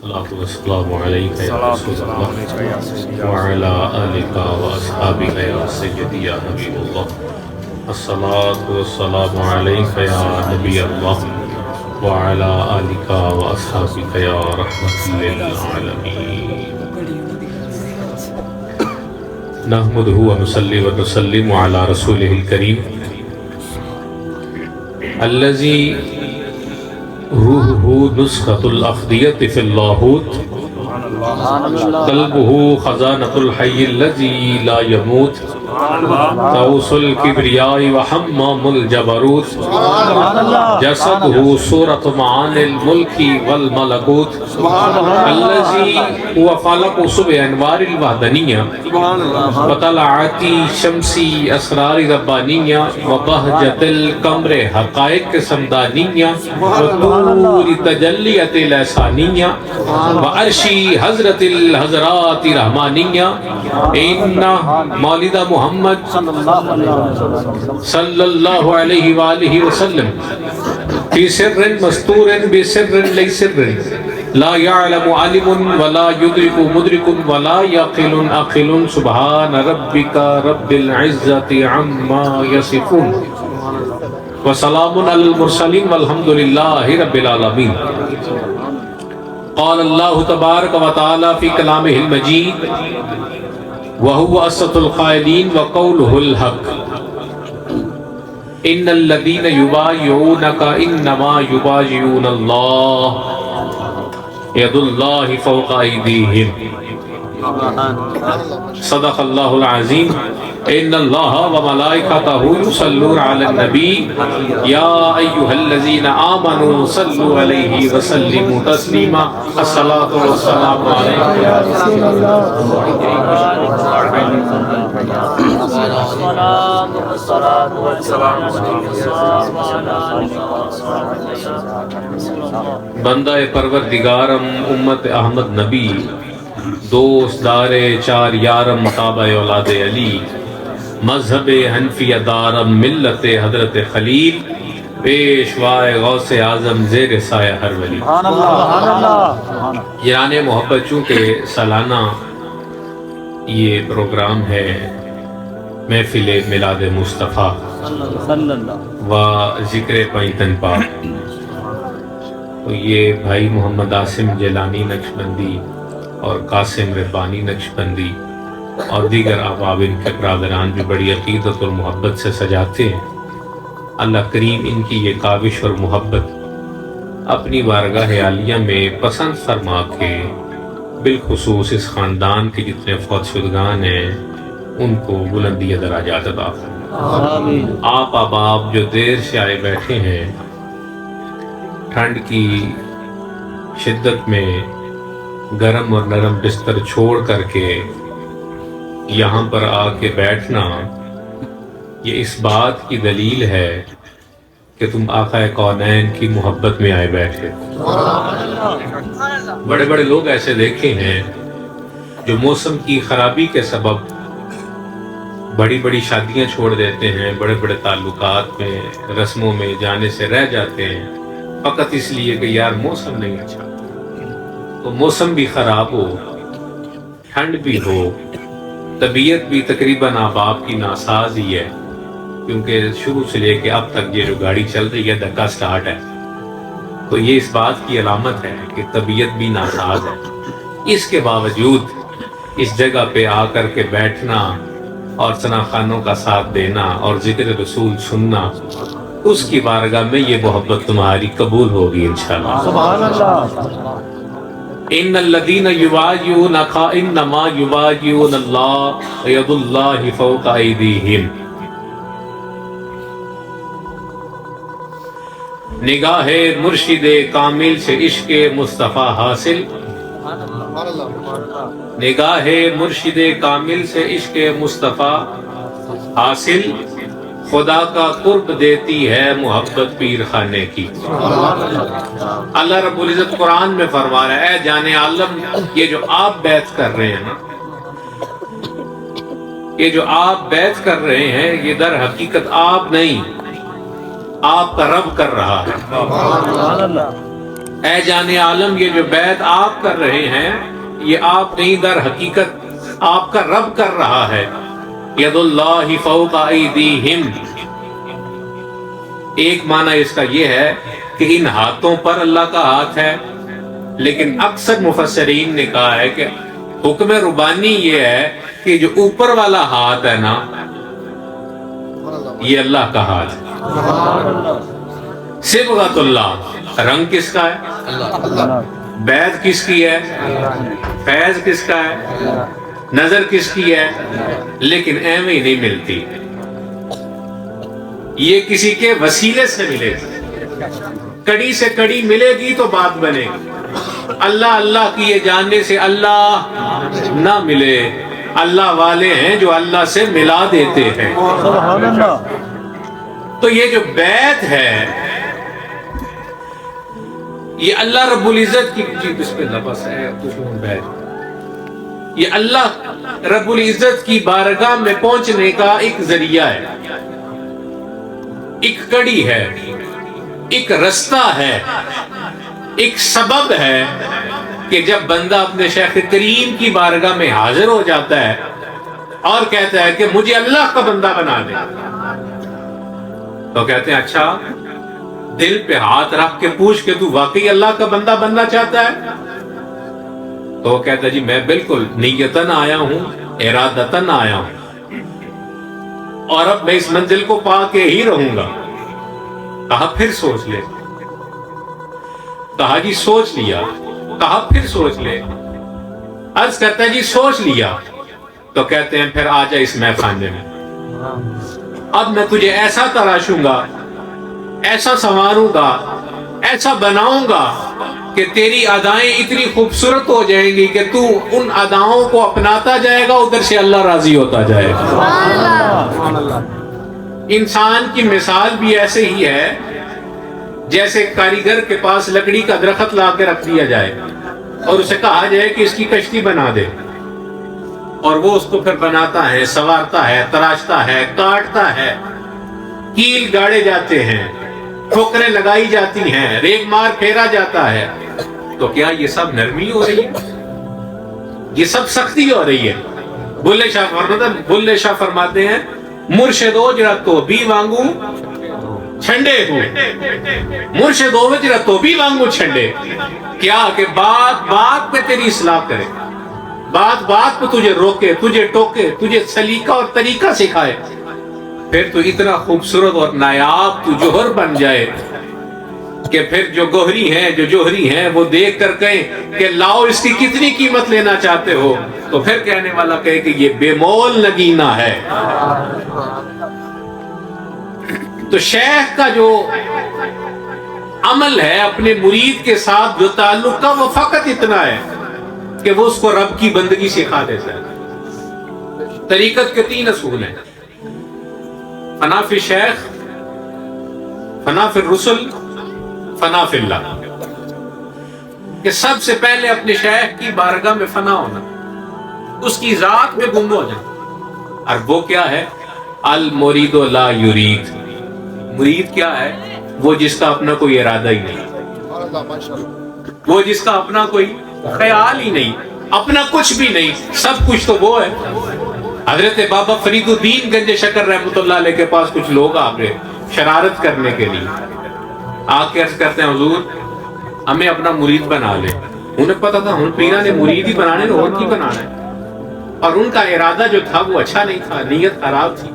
الصلاة والسلام عليك يا رسول الله وعلى آلك وأصحابك يا سيدي يا حبيب الله. الصلاة والسلام عليك يا نبي الله وعلى آلك وأصحابك يا رحمة للعالمين. نحمده ونصلي ونسلم على رسوله الكريم الذي روحه نسخة الأخضية في اللاهوت قلبه خزانة الحي الذي لا يموت طوس الكبرياء وحمام الجبروت جسده صورة معاني الملك والملكوت الذي هو فلق صبح أنوار الوحدانية وطلعت شمس أسرار ربانية وبهجة القمر حقائق سمدانية وطور تجلیت لسانیہ وعرش حضرت الحضرات رحمانیہ ان مولد محمد صلی اللہ علیہ وآلہ وسلم فی سر مستور بسر لیس سر لا يعلم عالم ولا يدرك مدرك ولا يعقل عاقل سبحان ربك رب العزة عما يصفون وسلام علی المرسلین والحمد للہ رب العالمین. قال اللہ تبارک و تعالی فی کلامہ المجید وهو أصدق القائلین وقولہ الحق ان الذین یبایعونک انما یبایعون اللہ ید اللہ فوق ایدیہم. صدق اللہ العظیم. ان اللہ وملائکتہ یصلون علی النبی یا ایھا الذین آمنوا صلوا علیہ وسلموا تسلیما. الصلاۃ والسلام علیک یا رسول اللہ. بندہ پروردگارم امت احمد نبی دوست دار چار یارم تابع اولاد علی مذہب حنفیہ دارم ملت حضرت خلیل پیشوائے غوث اعظم زیر سایہ ہر ولی. یعنی محبت چونکہ سالانہ یہ پروگرام ہے محفل میلاد مصطفیٰ و ذکر پینتن پاک، تو یہ بھائی محمد عاصم جیلانی نقشبندی اور قاسم ربانی نقشبندی اور دیگر احباب ان کے برادران بھی بڑی عقیدت اور محبت سے سجاتے ہیں. اللہ کریم ان کی یہ کاوش اور محبت اپنی بارگاہ عالیہ میں پسند فرما کے بالخصوص اس خاندان کے جتنے فوت شدگان ہیں ان کو بلندی درجات عطا فرمائے. آپ احباب جو دیر سے آئے بیٹھے ہیں، ٹھنڈ کی شدت میں گرم اور نرم بستر چھوڑ کر کے یہاں پر آ کے بیٹھنا، یہ اس بات کی دلیل ہے کہ تم آقا کونین کی محبت میں آئے بیٹھے. بڑے بڑے لوگ ایسے دیکھے ہیں جو موسم کی خرابی کے سبب بڑی بڑی شادیاں چھوڑ دیتے ہیں، بڑے بڑے تعلقات میں رسموں میں جانے سے رہ جاتے ہیں فقط اس لیے کہ یار موسم نہیں اچھا. تو موسم بھی خراب ہو، ٹھنڈ بھی ہو، طبیعت بھی تقریباً آپ کی ناساز ہی ہے، کیونکہ شروع سے لے کے اب تک یہ جو گاڑی چل رہی ہے دھکا سٹارٹ ہے، تو یہ اس بات کی علامت ہے کہ طبیعت بھی ناساز ہے. اس کے باوجود اس جگہ پہ آ کر کے بیٹھنا اور ثنا خوانوں کا ساتھ دینا اور ذکر رسول سننا، اس کی بارگاہ میں یہ محبت تمہاری قبول ہوگی انشاءاللہ. سبحان اللہ. ان الذین یبایعونک انما یبایعون اللہ ید اللہ فوق ایدیہم. نگاہ مرشد کامل سے عشق مصطفیٰ حاصل، نگاہ مرشد کامل سے عشق مصطفیٰ حاصل، خدا کا قرب دیتی ہے محبت پیر خانے کی. اللہ رب العزت قرآن میں فرما رہا ہے اے جان عالم، یہ جو آپ بیعت کر رہے ہیں نا، یہ جو آپ بیعت کر رہے ہیں یہ در حقیقت آپ نہیں، آپ کا رب کر رہا ہے. اے جان عالم یہ جو بیعت آپ کر رہے ہیں یہ آپ نہیں، در حقیقت آپ کا رب کر رہا ہے. ید اللہ فوق ایدیہم، ایک معنی اس کا یہ ہے کہ ان ہاتھوں پر اللہ کا ہاتھ ہے، لیکن اکثر مفسرین نے کہا ہے کہ حکم ربانی یہ ہے کہ جو اوپر والا ہاتھ ہے نا یہ اللہ کا ہاتھ ہے. صبغۃ اللہ، رنگ کس کا ہے؟ بیعت کس کی ہے؟ فیض کس کا ہے؟ نظر کس کی ہے؟ لیکن ایویں نہیں ملتی، یہ کسی کے وسیلے سے ملے گی. کڑی سے کڑی ملے گی تو بات بنے گی. اللہ اللہ کیے جاننے سے اللہ نہ ملے. اللہ والے ہیں جو اللہ سے ملا دیتے ہیں. تو یہ جو بیعت ہے یہ اللہ رب العزت کی بسم اللہ بس ہے بیعت، یہ اللہ رب العزت کی بارگاہ میں پہنچنے کا ایک ذریعہ ہے، ایک کڑی ہے، ایک رستہ ہے، ایک سبب ہے کہ جب بندہ اپنے شیخ کریم کی بارگاہ میں حاضر ہو جاتا ہے اور کہتا ہے کہ مجھے اللہ کا بندہ بنا دے، تو کہتے ہیں اچھا دل پہ ہاتھ رکھ کے پوچھ کہ تو واقعی اللہ کا بندہ بننا چاہتا ہے؟ تو وہ کہتا ہے جی میں بالکل نیتاً آیا ہوں، ارادتاً آیا ہوں، اور اب میں اس منزل کو پا کے ہی رہوں گا. کہا پھر سوچ لے. کہا جی سوچ لیا. کہا پھر سوچ لے. عرض کرتا ہے جی سوچ لیا. تو کہتے ہیں پھر آ جا اس محفانے میں، اب میں تجھے ایسا تراشوں گا، ایسا سنواروں گا، ایسا بناؤں گا کہ تیری ادائیں اتنی خوبصورت ہو جائیں گی کہ تو ان اداؤں کو اپناتا جائے گا، ادھر سے اللہ راضی ہوتا جائے گا. انسان کی مثال بھی ایسے ہی ہے جیسے کاریگر کے پاس لکڑی کا درخت لا کے رکھ دیا جائے اور اسے کہا جائے کہ اس کی کشتی بنا دے، اور وہ اس کو پھر بناتا ہے، سنوارتا ہے، تراشتا ہے، کاٹتا ہے، کیل گاڑے جاتے ہیں، ٹھوکریں لگائی جاتی ہیں، ریگ مار پھیرا جاتا ہے. تو کیا یہ سب نرمی ہو رہی ہے؟ یہ سب سختی ہو رہی ہے؟ بلے شاہ فرماتے ہیں مرشدو جرا تو بھی وانگو چھنڈے ہو، مرشدو جرا تو بھی وانگو چھنڈے. کیا کہ بات بات پہ تیری اصلاح کرے، بات بات پہ تجھے روکے، تجھے ٹوکے، تجھے سلیقہ اور طریقہ سکھائے، پھر تو اتنا خوبصورت اور نایاب تو جوہر بن جائے کہ پھر جو جوہری ہیں وہ دیکھ کر کہیں کہ لاؤ اس کی کتنی قیمت لینا چاہتے ہو، تو پھر کہنے والا کہے کہ یہ بے مول نگینہ ہے. تو شیخ کا جو عمل ہے اپنے مرید کے ساتھ جو تعلق کا، وہ فقط اتنا ہے کہ وہ اس کو رب کی بندگی سکھا دیتا ہے. طریقت کے 3 اصول ہیں: فنا فی شیخ، فنا فی الرسل، فنا فی اللہ. کہ سب سے پہلے اپنے شیخ کی بارگاہ میں فنا ہونا، اس کی ذات میں گم ہو جانا. اور وہ کیا ہے؟ المرید لا یرید. مرید کیا ہے؟ وہ جس کا اپنا کوئی ارادہ ہی نہیں، وہ جس کا اپنا کوئی خیال ہی نہیں، اپنا کچھ بھی نہیں، سب کچھ تو وہ ہے. حضرت بابا فرید الدین گنج شکر رحمۃ اللہ علیہ کے پاس کچھ لوگ آ گئے شرارت کرنے کے لیے، آ کے عرض کرتے ہیں حضور ہمیں اپنا مرید بنا لے. انہیں پتا تھا ان پیرا نے مرید ہی بنانے نے، اور کی بنانا ہے. اور ان کا ارادہ جو تھا وہ اچھا نہیں تھا، نیت خراب تھی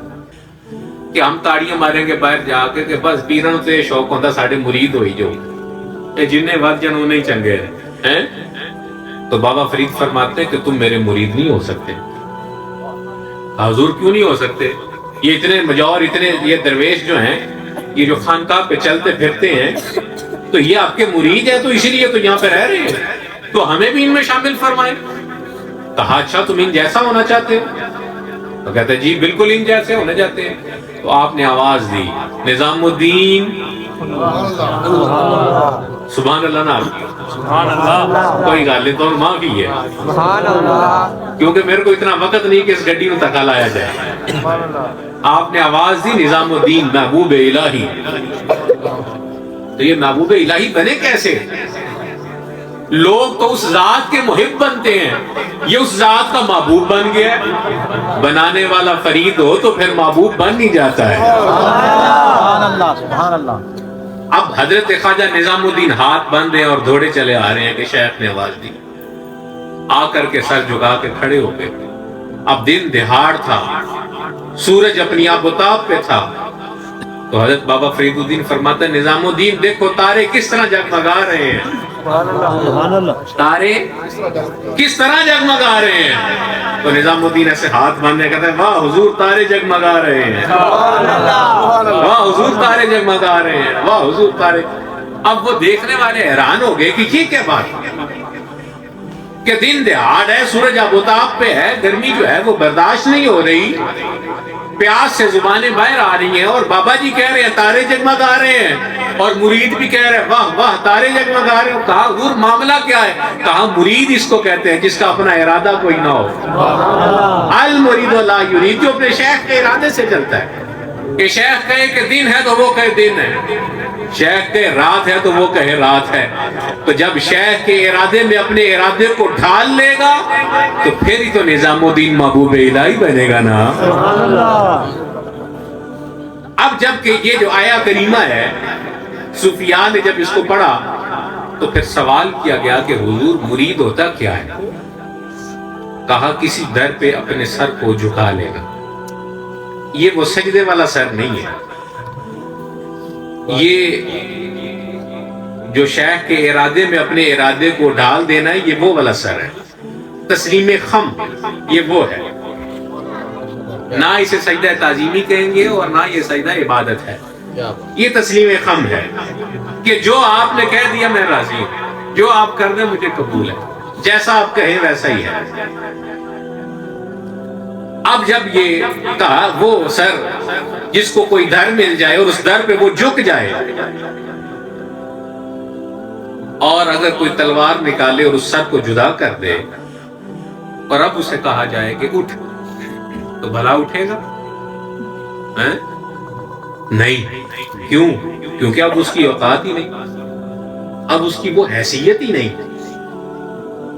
کہ ہم تاڑیاں ماریں گے باہر جا کے کہ بس پیران سے شوق ہوتا ساڑھے مرید ہوئی جو جنہیں ود جن انہیں چنگے ہیں. تو بابا فرید فرماتے ہیں کہ تم میرے مرید نہیں ہو سکتے. حضور کیوں نہیں ہو سکتے؟ یہ اتنے مجور، اتنے یہ درویش جو ہیں، یہ جو خانقاہ پہ چلتے پھرتے ہیں، تو یہ آپ کے مرید ہیں، تو اسی لیے تو یہاں پہ رہ رہے ہیں، تو ہمیں بھی ان میں شامل فرمائیں. کہا اچھا تم ان جیسا ہونا چاہتے ہو؟ تو کہتے ہیں جی بالکل ان جیسے ہونے جاتے ہیں. تو آپ نے آواز دی نظام الدین سبحان اللہ نا، کوئی گل نہیں تو معافی ہے، کیونکہ میرے کو اتنا وقت نہیں کہ اس گڈی میں تکا لایا جائے. آپ نے آواز دی نظام الدین محبوب الہی. تو یہ محبوب الہی بنے کیسے؟ لوگ تو اس ذات کے محب بنتے ہیں، یہ اس ذات کا محبوب بن گیا ہے۔ بنانے والا فرید ہو تو پھر محبوب بن نہیں جاتا ہے۔ سبحان اللہ سبحان اللہ۔ اب حضرت خواجہ نظام الدین ہاتھ بن رہے ہیں اور دوڑے چلے آ رہے ہیں کہ شیخ نے آواز دی، آ کر کے سر جھکا کے کھڑے ہو گئے۔ اب دن دہاڑ تھا، سورج اپنی آفتاب پہ تھا، تو حضرت بابا فرید الدین فرماتا ہے نظام الدین دیکھو تارے کس طرح جگمگا رہے ہیں، سبحان اللہ۔ تارے کس طرح جگمگا رہے ہیں۔ تو نظام الدین ایسے ہاتھ باندھنے کہتا ہے واہ حضور تارے جگمگا رہے ہیں، واہ حضور تارے جگمگا رہے ہیں، واہ حضور تارے۔ اب وہ دیکھنے والے حیران ہو گئے کہ یہ کیا بات ہے کہ دن دہاڑ ہے، سورج آفتاب پہ ہے، گرمی جو ہے وہ برداشت نہیں ہو رہی، پیاس سے زبانیں باہر آ رہی ہیں، اور بابا جی کہہ رہے ہیں تارے جگمگا رہے ہیں، اور مرید بھی کہہ رہے ہیں واہ واہ تارے جگمگا رہے ہیں۔ کہا حضور معاملہ کیا ہے؟ کہا مرید اس کو کہتے ہیں جس کا اپنا ارادہ کوئی نہ ہو۔ المرید لا یرید، جو اپنے شیخ کے ارادے سے چلتا ہے، کہ شیخ کہے کہ دن ہے تو وہ کہے دن ہے، شیخ کہے رات ہے تو وہ کہے رات ہے۔ تو جب شیخ کے ارادے میں اپنے ارادے کو ڈھال لے گا تو پھر ہی تو نظام الدین محبوب الہی بنے گا نا۔ اب جب کہ یہ جو آیا کریمہ ہے صوفیاء نے جب اس کو پڑھا تو پھر سوال کیا گیا کہ حضور مرید ہوتا کیا ہے؟ کہا کسی در پہ اپنے سر کو جھکا لے گا۔ یہ وہ سجدے والا سر نہیں ہے، یہ جو شیخ کے ارادے میں اپنے ارادے کو ڈال دینا ہے، یہ وہ والا سر ہے۔ تسلیم خم یہ وہ ہے، نہ اسے سجدہ تعظیمی کہیں گے اور نہ یہ سجدہ عبادت ہے، یہ تسلیم خم ہے کہ جو آپ نے کہہ دیا میں راضی ہوں، جو آپ کر دیں مجھے قبول ہے، جیسا آپ کہیں ویسا ہی ہے۔ اب جب یہ کہا وہ سر جس کو کوئی در مل جائے اور اس در پہ وہ جھک جائے، اور اگر کوئی تلوار نکالے اور اس سر کو جدا کر دے اور اب اسے کہا جائے کہ اٹھ، تو بھلا اٹھے گا؟ نہیں، کیوں؟ کیونکہ اب اس کی اوقات ہی نہیں، اب اس کی وہ حیثیت ہی نہیں،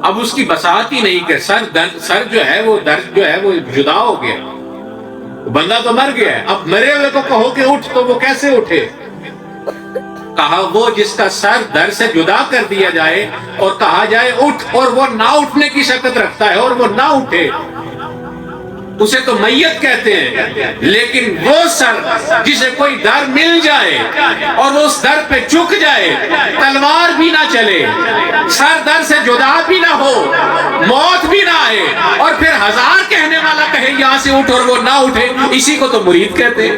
اب اس کی بساط ہی نہیں کہ سر جو ہے وہ درد جو ہے وہ جدا ہو گیا، بندہ تو مر گیا ہے، اب مرے ہوئے کو کہو کہ اٹھ تو وہ کیسے اٹھے؟ کہا وہ جس کا سر در سے جدا کر دیا جائے اور کہا جائے اٹھ اور وہ نہ اٹھنے کی شکت رکھتا ہے اور وہ نہ اٹھے، اسے تو میت کہتے ہیں۔ لیکن وہ سر جسے کوئی در مل جائے اور وہ اس در پہ جھک جائے، تلوار بھی نہ چلے، سر در سے جدا بھی نہ ہو، موت بھی نہ آئے، اور پھر ہزار کہنے والا کہے یہاں سے اٹھ اور وہ نہ اٹھے، اسی کو تو مرید کہتے ہیں۔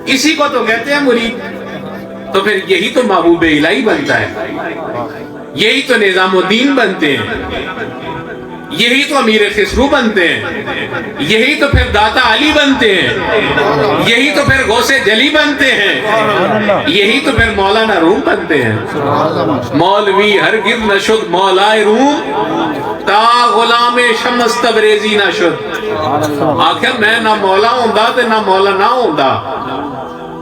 اسی کو تو کہتے ہیں مرید۔ تو پھر یہی تو محبوب الہی بنتا ہے، یہی تو نظام الدین بنتے ہیں، یہی تو امیر خسرو بنتے ہیں، یہی تو پھر داتا علی بنتے ہیں، یہی تو پھر غوث جلی بنتے ہیں، یہی تو پھر مولانا روم بنتے ہیں۔ مولوی ہرگز نہ شد مولائے روم تا غلام شمس تبریزی نہ شد۔ آخر میں نہ مولا ہوندا تے نہ مولا نہ ہوندا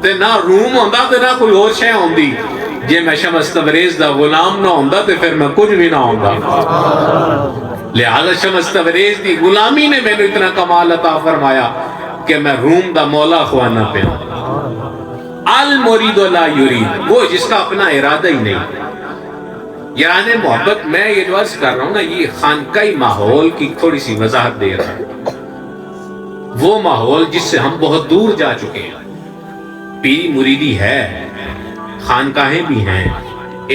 تے نہ روم ہوندا تے نہ کوئی اور شے ہوندی، جے میں شمس تبریز دا غلام نہ ہوندا تے پھر میں کچھ بھی نہ ہوندا۔ لہذا شمس تبریز دی غلامی نے میں نے اتنا کمال عطا فرمایا کہ میں روم دا مولا خوانا پہ المرید لا یرید، وہ جس کا اپنا ارادہ ہی نہیں۔ یاران محبت، میں یہ جو عرض کر رہا ہوں نا، یہ خانقاہی ماحول کی تھوڑی سی وضاحت دے رہا ہوں، وہ ماحول جس سے ہم بہت دور جا چکے ہیں۔ پیری مریدی ہے، خانقاہیں بھی ہیں،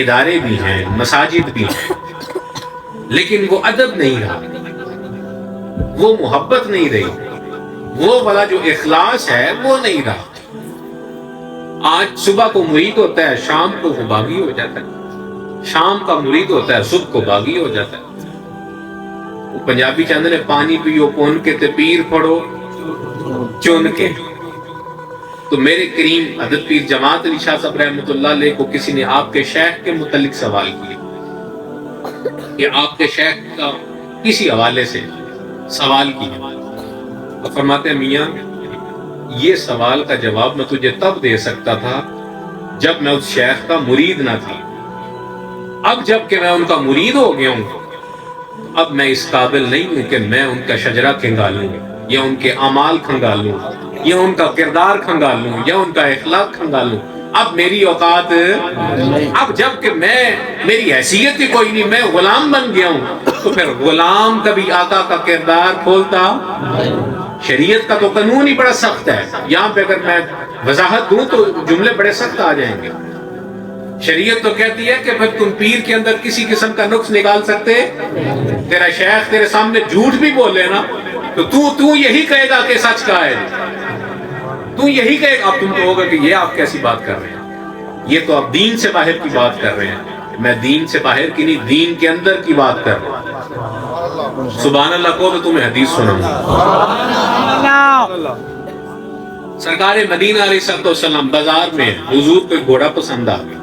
ادارے بھی ہیں، مساجد بھی ہیں، لیکن وہ ادب نہیں رہا، وہ محبت نہیں رہی، وہ والا جو اخلاص ہے وہ نہیں رہا۔ آج صبح کو مرید ہوتا ہے، شام کو وہ باغی ہو جاتا ہے، شام کا مرید ہوتا ہے، صبح کو باغی ہو جاتا ہے۔ وہ پنجابی چاہتے نے پانی پیو پون کے تے پیر پڑھو چن کے۔ تو میرے کریم حضرت پیر جماعت علی شاہ صاحب رحمۃ اللہ علیہ کو کسی نے آپ کے شیخ کے متعلق سوال کیا کہ آپ کے شیخ کا کسی حوالے سے سوال کیا، تو فرماتے ہیں میاں یہ سوال کا جواب میں تجھے تب دے سکتا تھا جب میں اس شیخ کا مرید نہ تھا. اب جب کہ میں ان کا مرید ہو گیا ہوں اب میں اس قابل نہیں ہوں کہ میں ان کا شجرہ کھنگالوں یا ان کے اعمال کھنگالوں یا ان کا کردار کھنگالوں یا ان کا اخلاق کھنگالوں. اب میری اوقات اب جب کہ میری حیثیت ہی کوئی نہیں, میں غلام بن گیا ہوں تو پھر غلام کبھی آقا کا کردار کھولتا. شریعت کا تو قانون ہی بڑا سخت ہے. یہاں پہ اگر میں وضاحت دوں تو جملے بڑے سخت آ جائیں گے. شریعت تو کہتی ہے کہ پھر تم پیر کے اندر کسی قسم کا نقص نکال سکتے. تیرا شیخ تیرے سامنے جھوٹ بھی بولے نا تو یہی کہے گا کہ سچ کا ہے, تو یہی کہے گا. اب تم تو ہوگا کہ یہ آپ کیسی بات کر رہے ہیں, یہ تو آپ دین سے باہر کی بات کر رہے ہیں. میں دین سے باہر کی نہیں, دین کے اندر کی بات کر رہا ہوں. سبحان اللہ کو تو تمہیں حدیث سناؤں گا. سرکار مدینہ علیہ السلام بازار میں حضور کو ایک گھوڑا پسند آ گیا.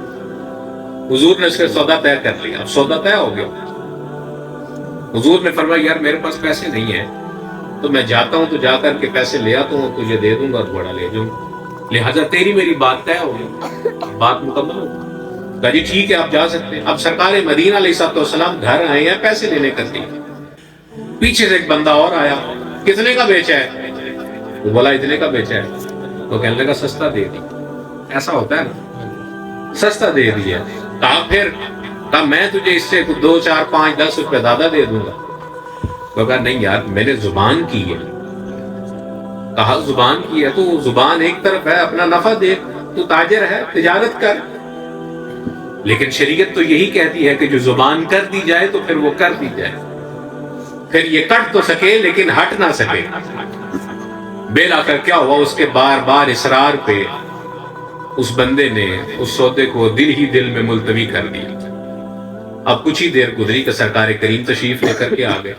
حضور نے اس کا سودا طے کر لیا. اب سودا طے ہو گیا. حضور نے فرمایا یار میرے پاس پیسے نہیں ہیں تو میں جاتا ہوں تو جا کر کے پیسے لے آتا ہوں, تجھے دے دوں گا اور گھوڑا لے جاؤں. لہٰذا تیری میری بات طے ہو گئی, بات مکمل ہو گئی. کہا جی ٹھیک ہے آپ جا سکتے ہیں. اب سرکار مدینہ علیہ السلام گھر آئے ہیں پیسے لینے کر کے. پیچھے سے ایک بندہ اور آیا, کتنے کا بیچا ہے؟ وہ بولا اتنے کا بیچا ہے. تو کہنے لگا سستا دے دی. ایسا ہوتا ہے نا, سستا دے دیا. کہا پھر؟ کہا میں تجھے اس سے 2 4 5 10 روپے زیادہ دے دوں گا. تو کہا نہیں یار میں نے زبان کی ہے. کہا زبان کی ہے تو زبان ایک طرف ہے, اپنا نفع دے, تو تاجر ہے, تجارت کر. لیکن شریعت تو یہی کہتی ہے کہ جو زبان کر دی جائے تو پھر وہ کر دی جائے. پھر یہ کٹ تو سکے لیکن ہٹ نہ سکے. بیلا کر کیا ہوا, اس کے بار بار اصرار پہ اس بندے نے اس سودے کو دل ہی دل میں ملتوی کر دیا. اب کچھ ہی دیر گزری کہ سرکار کریم تشریف لے کر کے آ گئے.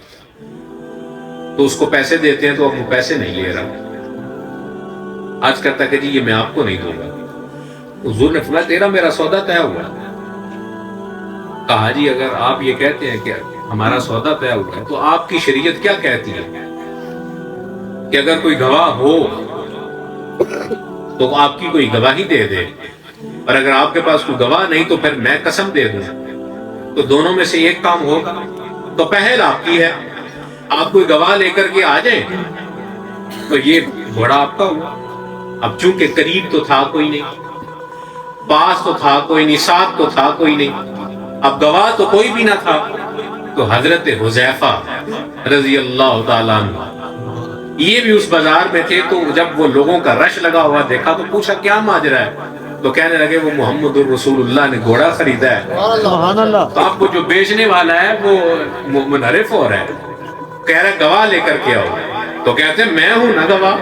تو اس کو پیسے دیتے ہیں تو اب وہ پیسے نہیں لے رہا. آج کرتا کہ جی یہ میں آپ کو نہیں دوں گا. حضور نے فرمایا تیرا میرا سودا طے ہوا. کہا جی اگر آپ یہ کہتے ہیں کہ ہمارا سودا طے ہوا ہے تو آپ کی شریعت کیا کہتی ہے کہ اگر کوئی گواہ ہو تو آپ کی کوئی گواہی دے دے, اور اگر آپ کے پاس کوئی گواہ نہیں تو پھر میں قسم دے دوں. تو دونوں میں سے ایک کام ہوگا. تو پہل آپ کی ہے, آپ کوئی گواہ لے کر کے آ جائیں تو یہ گھوڑا آپ کا ہوا. اب چونکہ قریب تو تھا کوئی نہیں, پاس تو تھا کوئی نہیں, ساتھ تو تھا کوئی نہیں, اب گواہ تو کوئی بھی نہ تھا. تو حضرت حذیفہ رضی اللہ تعالیٰ عنہ یہ بھی اس بازار میں تھے. تو جب وہ لوگوں کا رش لگا ہوا دیکھا تو پوچھا کیا ماجرا ہے. تو کہنے لگے وہ محمد الرسول اللہ نے گھوڑا خریدا ہے. سبحان اللہ. تو آپ کو جو بیچنے والا ہے وہ منحرف ہو رہا ہے, کہہ رہا ہے گواہ لے کر کے آؤ. تو کہتے ہیں میں ہوں نا گواہ.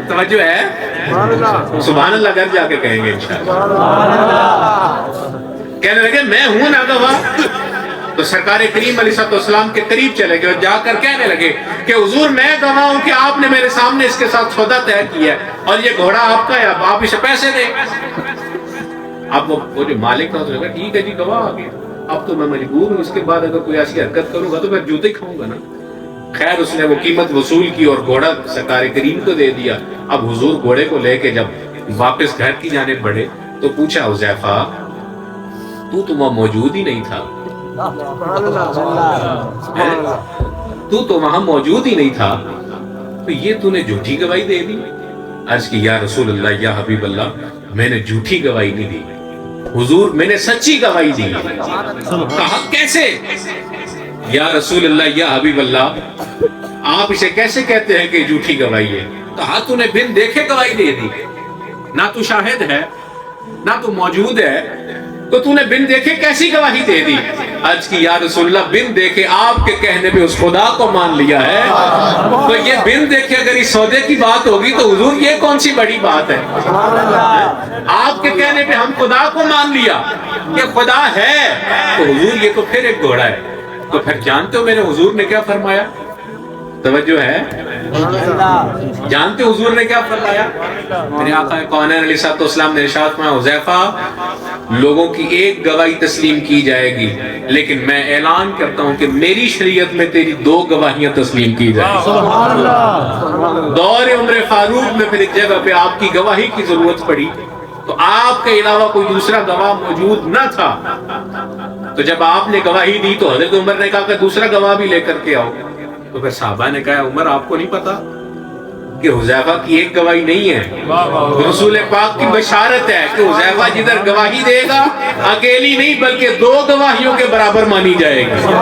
توجہ ہے, سبحان اللہ گھر جا کے کہیں گے انشاءاللہ. کہنے لگے میں ہوں نا گواہ. تو سرکار کریم علیہ السلام کے قریب چلے گئے اور جا کر کہنے لگے کہ حضور میں گواہ ہوں کہ آپ نے میرے سامنے اس کے ساتھ سودا طے کیا ہے اور یہ گھوڑا آپ کا ہے, اب آپ اسے پیسے دیں. اب وہ جو مالک تھا اس نے کہا ٹھیک ہے جی گواہ آ گیا, اب تو میں مجبور ہوں, اس کے بعد اگر کوئی ایسی حرکت کروں گا تو میں جوتے کھاؤں گا نا. خیر اس نے وہ قیمت وصول کی اور گھوڑا سرکار کریم کو دے دیا. اب حضور گھوڑے کو لے کے جب واپس گھر کی جانب بڑھے تو پوچھا حذیفہ تو وہاں موجود ہی نہیں تھا, تو وہاں موجود ہی نہیں تھا, تو یہ تو نے جھوٹی گواہی دے دی. عرض کی یا رسول اللہ یا حبیب اللہ میں نے جھوٹی گواہی نہیں دی حضور, میں نے سچی گواہی دی. کہا کیسے؟ یا رسول اللہ یا حبیب اللہ آپ اسے کیسے کہتے ہیں کہ جھوٹی گواہی ہے؟ کہا تو نے بن دیکھے گواہی دے دی, نہ تو شاہد ہے نہ تو موجود ہے, تو تو نے بن دیکھے کیسی گواہی دے دی؟ عرض کی یا رسول اللہ بن دیکھے آپ کے کہنے پہ اس خدا کو مان لیا ہے. تو یہ بن دیکھے اگر اس سودے کی بات ہوگی تو حضور یہ کون سی بڑی بات ہے؟ آپ کے کہنے پہ ہم خدا کو مان لیا کہ خدا ہے, تو حضور یہ تو پھر ایک گھوڑا ہے. تو پھر جانتے ہو میرے حضور نے کیا فرمایا توجہ ہے؟ جانتے حضور نے کیا فرمایا؟ میرے آقا کونین علیہ الصلوۃ والسلام نے ارشاد فرمایا حذیفہ لوگوں کی ایک گواہی تسلیم کی جائے گی لیکن میں اعلان کرتا ہوں کہ میری شریعت میں تیری 2 گواہیاں تسلیم کی جائیں گی۔ سبحان اللہ۔ دور عمر فاروق میں پھر ایک جگہ پہ آپ کی گواہی کی ضرورت پڑی تو آپ کے علاوہ کوئی دوسرا گواہ موجود نہ تھا، تو جب آپ نے گواہی دی تو حضرت عمر نے کہا کہ دوسرا گواہ بھی لے کر کے آؤ، تو پھر صحابہ نے کہا عمر آپ کو نہیں پتا کہ حذیفہ کی ایک گواہی نہیں ہے، رسول پاک کی بشارت ہے کہ حذیفہ جدھر گواہی دے گا اکیلی نہیں بلکہ 2 گواہیوں کے برابر مانی جائے گی۔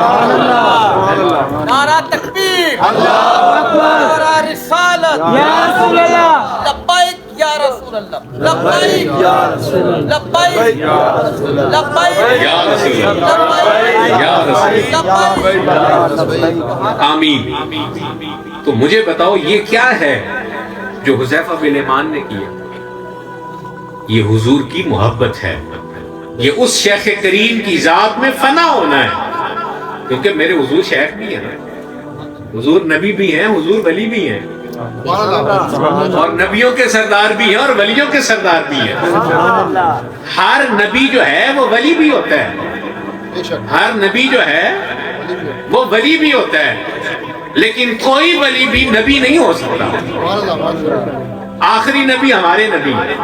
نعرہ تکبیر، اللہ اکبر، نعرہ رسالت، یا رسول اللہ، لبیک یا رسول اللہ، لبیک یا رسول اللہ، لبیک یا رسول اللہ، لبیک یا رسول اللہ، یا رسول اللہ، آمین۔ تو مجھے بتاؤ یہ کیا ہے جو حذیفہ بن یمان نے کیا؟ یہ حضور کی محبت ہے، یہ اس شیخ کریم کی ذات میں فنا ہونا ہے، کیونکہ میرے حضور شیخ بھی ہیں، حضور نبی بھی ہیں، حضور ولی بھی ہیں، اور نبیوں کے سردار بھی ہیں اور ولیوں کے سردار بھی ہیں۔ ہر نبی جو ہے وہ ولی بھی ہوتا ہے، ہر نبی جو ہے وہ ولی بھی ہوتا ہے، لیکن کوئی ولی بھی نبی نہیں ہو سکتا۔ آخری نبی ہمارے نبی ہیں۔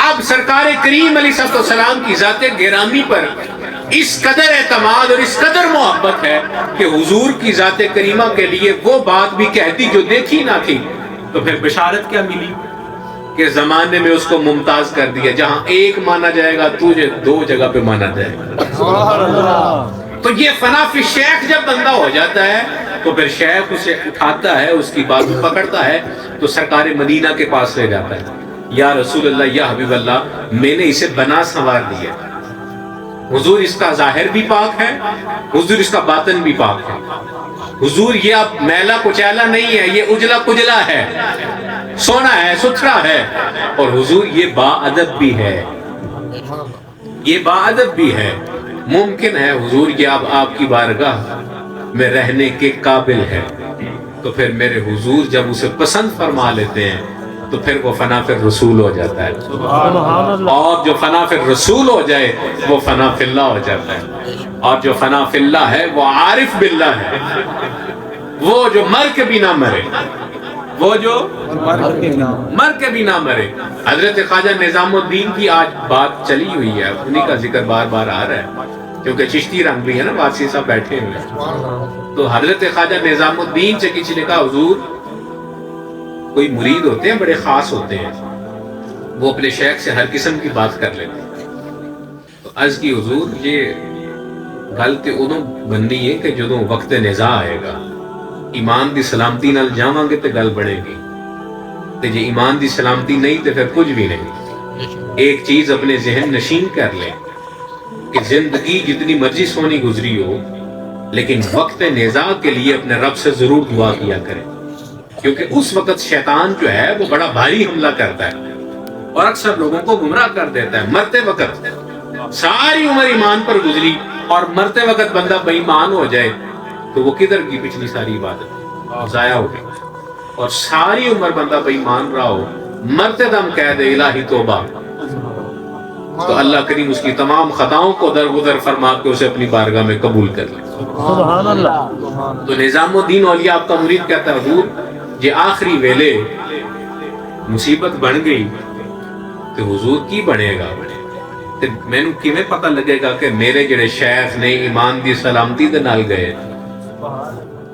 اب سرکار کریم علیہ السلام کی ذات گرامی پر اس قدر اعتماد اور اس قدر محبت ہے کہ حضور کی ذات کریمہ کے لیے وہ بات بھی کہتی جو دیکھی نہ تھی، تو پھر بشارت کیا ملی کہ زمانے میں اس کو ممتاز کر دیا، جہاں ایک مانا جائے گا تجھے 2 جگہ پہ مانا جائے گا۔ تو یہ فنا فی شیخ جب بندہ ہو جاتا ہے تو پھر شیخ اسے اٹھاتا ہے، اس کی بات پکڑتا ہے تو سرکار مدینہ کے پاس لے جاتا ہے، یا رسول اللہ، یا حبیب اللہ، میں نے اسے بنا سنوار دیا، حضور اس کا ظاہر بھی پاک ہے، حضور اس کا باطن بھی پاک ہے، حضور یہ اب میلا کچیلا نہیں ہے، یہ اجلا کجلا ہے، سونا ہے، ستھرا ہے، اور حضور یہ با ادب بھی ہے، یہ با ادب بھی ہے۔ ممکن ہے حضور یہ اب آپ کی بارگاہ میں رہنے کے قابل ہے، تو پھر میرے حضور جب اسے پسند فرما لیتے ہیں تو پھر وہ فنا فی الرسول ہو جاتا ہے، سبحان اللہ، اور جو فنا فی الرسول ہو جائے وہ فنا فی اللہ ہو جاتا ہے، اور جو فنا فی اللہ ہے وہ عارف باللہ ہے، وہ جو مر کے بھی نہ مرے، وہ جو مر کے بھی نہ مرے۔ حضرت خواجہ نظام الدین کی آج بات چلی ہوئی ہے، انہی کا ذکر بار بار آ رہا ہے کیونکہ چشتی رنگ بھی ہے نا، واسی صاحب بیٹھے ہوئے ہیں، تو حضرت خواجہ نظام الدین سے کسی نے کہا حضور کوئی مرید ہوتے ہیں بڑے خاص ہوتے ہیں، وہ اپنے شیخ سے ہر قسم کی بات کر لیتے ہیں، تو عرض کی حضور یہ گل تے ادوں بننی ہے کہ جدوں وقت نزاع آئے گا، ایمان دی سلامتی نال جاواں گے تے گل بنے گی، تے جے ایمان دی سلامتی نہیں تے پھر کچھ بھی نہیں۔ ایک چیز اپنے ذہن نشین کر لیں کہ زندگی جتنی مرضی سونی گزری ہو لیکن وقت نزاع کے لیے اپنے رب سے ضرور دعا کیا کریں، کیونکہ اس وقت شیطان جو ہے وہ بڑا بھاری حملہ کرتا ہے اور اکثر لوگوں کو گمراہ کر دیتا ہے۔ مرتے وقت ساری عمر ایمان پر گزری اور مرتے وقت بندہ بے ایمان ہو جائے تو وہ کدھر کی پچھلی ساری عبادت ضائع ہو گئی، اور ساری عمر بندہ بے ایمان رہا ہو، مرتے دم کہہ دے الہی توبہ، تو اللہ کریم اس کی تمام خطاؤں کو درگزر فرما کے اسے اپنی بارگاہ میں قبول کر لے۔ سبحان اللہ۔ تو نظام الدین اولیاء آپ کا مرید کہتا ہے حضور یہ آخری ویلے مصیبت بن گئی تو حضور کی بنے گا، تے مینوں کیویں پتہ لگے گا کہ میرے جڑے شیخ نے ایمان دی سلامتی دے نال گئے؟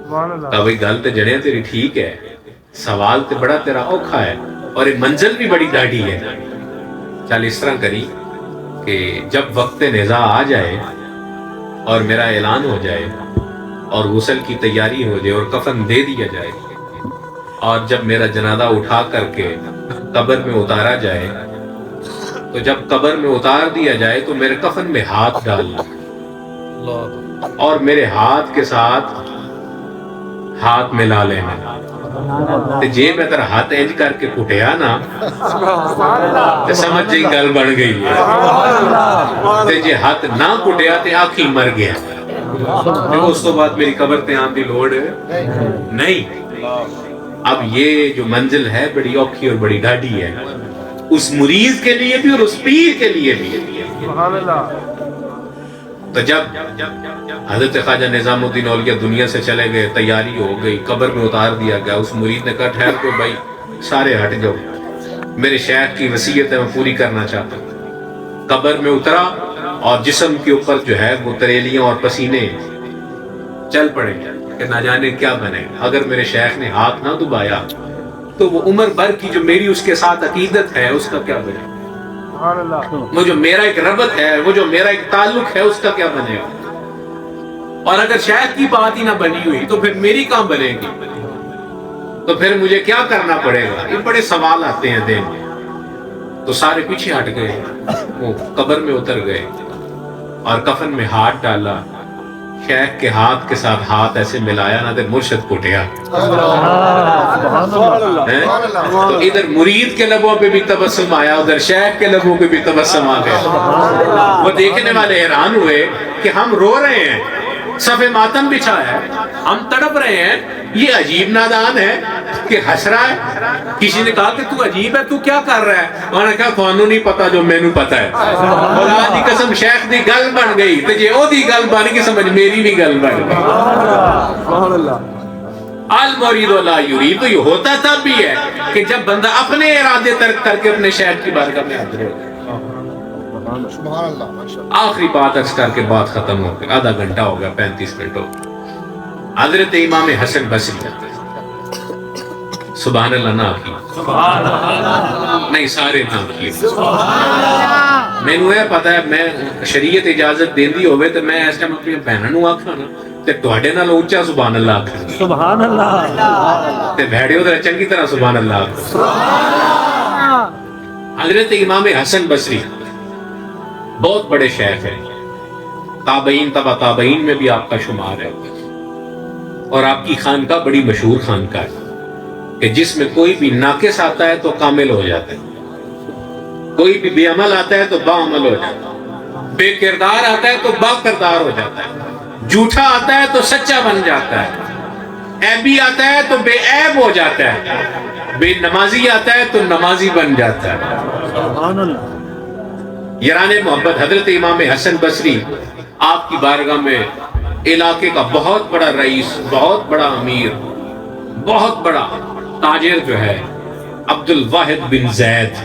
بھائی گل تے جڑے تیری ٹھیک ہے، سوال تے بڑا تیرا اوکھا ہے اور یہ منزل بھی بڑی ڈاڑھی ہے، چل اس طرح کری کہ جب وقت نزاع آ جائے اور میرا اعلان ہو جائے اور غسل کی تیاری ہو جائے اور کفن دے دیا جائے، اور جب میرا جنازہ اٹھا کر کے قبر میں اتارا جائے، تو جب قبر میں اتار دیا جائے تو میرے کفن میں ہاتھ ڈالنا اور میرے ہاتھ کے ساتھ ہاتھ ملا لینا، تے جے میں تر ہاتھ انج کر کے کٹیا نا تے سمجھ جی گل بن گئی ہے، تے جے ہاتھ نہ کٹیا تے آنکھی مر گیا، دیکھو اس تو بعد میری قبر تے آن دی لوڑ نہیں. اب یہ جو منزل ہے بڑی اوکھی اور بڑی ڈاڈی ہے, اس مریض کے لیے بھی اور اس پیر کے لیے بھی. سبحان اللہ. تو جب حضرت خواجہ نظام الدین اولیاء دنیا سے چلے گئے, تیاری ہو گئی, قبر میں اتار دیا گیا, اس مرید نے کہا ٹھہر کو بھائی سارے ہٹ جاؤ, میرے شیخ کی وصیت ہے میں پوری کرنا چاہتا ہوں. قبر میں اترا اور جسم کے اوپر جو ہے وہ تریلیاں اور پسینے چل پڑے کہ نہ جانے کیا بنے. اگر میرے شیخ نے ہاتھ نہ دبایا تو وہ عمر بھر کی جو میری اس کے ساتھ عقیدت ہے اس کا کیا بنے, وہ جو میرا ایک ربط ہے, وہ جو میرا ایک تعلق ہے اس کا کیا بنے گا. اور اگر شیخ کی بات ہی نہ بنی ہوئی تو پھر میری کہاں بنے گی, تو پھر مجھے کیا کرنا پڑے گا. یہ بڑے سوال آتے ہیں دین میں. تو سارے پیچھے ہٹ گئے, وہ قبر میں اتر گئے اور کفن میں ہاتھ ڈالا, شیخ کے ہاتھ کے ساتھ ہاتھ ایسے ملایا نہ تو مرشد کوٹیا. تو ادھر مرید کے لبوں پہ بھی تبسم آیا, ادھر شیخ کے لبوں پہ بھی تبسم آ گیا. وہ دیکھنے والے حیران ہوئے کہ ہم رو رہے ہیں, صف ماتم بچھا ہے, ہم تڑپ رہے ہیں, یہ عجیب نادان ہے کہ ہنس رہا ہے. کسی نے کہا کہ تو عجیب ہے, تو کیا کر رہا ہے. انہوں نے کہا تھانوں نہیں پتا جو مینوں پتا ہے. خدا دی قسم شیخ دی گل بن گئی تے جے او دی گل بن گئی سمجھ میری بھی گل بن گئی. سبحان اللہ. المرید لا یرید. یہ ہوتا تب بھی ہے کہ جب بندہ اپنے ارادے ترک کر کے اپنے شیخ کی بارگاہ میں حاضر ہو. سبحان اللہ. آخری بات عرض کر کے بات ختم ہو گئی. آدھا گھنٹہ ہو گیا, 35 منٹ ہو گئے. حضرت امام حسن بصری سبحان اللہ نہ کی, نہیں سارے نہ کی. میں نے پتا ہے میں شریعت اجازت دیندی ہوئے تو میں اس ٹائم اپنی بہنوں نو آکھاں نا تے تواڈے نال اونچا سبحان اللہ آکھاں, سبحان اللہ. تے بھیڑیو تے چنگی طرح سبحان اللہ آکھاں. حضرت امام حسن بصری بہت بڑے شیخ ہیں, تابعین تبع تابعین میں بھی آپ کا شمار ہے, اور آپ کی خانقاہ بڑی مشہور خانقاہ ہے کہ جس میں کوئی بھی ناقص آتا ہے تو کامل ہو جاتا ہے, کوئی بھی بے عمل آتا ہے تو با عمل ہو جاتا ہے, بے کردار آتا ہے تو با کردار ہو جاتا ہے, جھوٹا آتا ہے تو سچا بن جاتا ہے, عیبی آتا ہے تو بے عیب ہو جاتا ہے, بے نمازی آتا ہے تو نمازی بن جاتا ہے. سبحان اللہ. یاران محبت, حضرت امام حسن بصری آپ کی بارگاہ میں علاقے کا بہت بڑا رئیس, بہت بڑا امیر, بہت بڑا تاجر جو ہے عبد الواحد بن زید,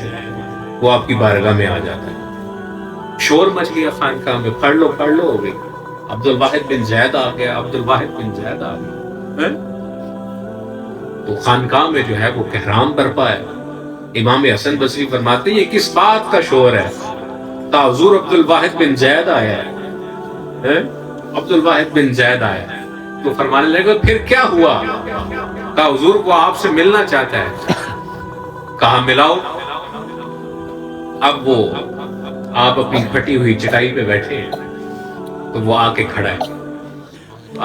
وہ آپ کی بارگاہ میں آ جاتا ہے. شور مچ گیا خانقاہ میں, پڑھ لو ہو گئی. عبد الواحد بن زید آ گیا, عبد الواحد بن زید آ گیا. تو خانقاہ میں جو ہے وہ کہرام برپا ہے. امام حسن بصری فرماتے ہیں یہ کس بات کا شور ہے, تا حضور عبد الواحد بن زید آیا ہے, عبد الواحد بن زید آیا ہے. تو فرمانے لگے پھر کیا ہوا, کہا حضور کو آپ سے ملنا چاہتا ہے. کہا ملاؤ. اب وہ آپ اپنی پھٹی ہوئی چٹائی پہ بیٹھے ہیں تو وہ آ کے کھڑا ہے,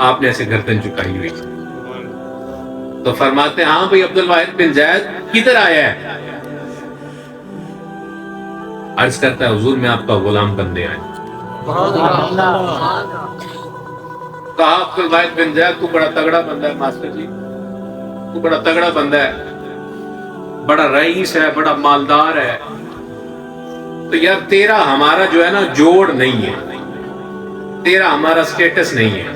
آپ نے ایسے گردن چکائی ہوئی. تو فرماتے ہیں ہاں بھائی عبد الواحد بن زید کدھر آیا ہے. عرض کرتا ہے حضور میں آپ کا غلام بننے آیا. کہا عبد الواحد بن زید تو بڑا تگڑا بندہ ہے ماسٹر جی, تو بڑا تگڑا بندہ ہے, بڑا رئیس ہے, بڑا مالدار ہے, تو یار تیرا ہمارا جو ہے نا جوڑ نہیں ہے, تیرا ہمارا سٹیٹس نہیں ہے.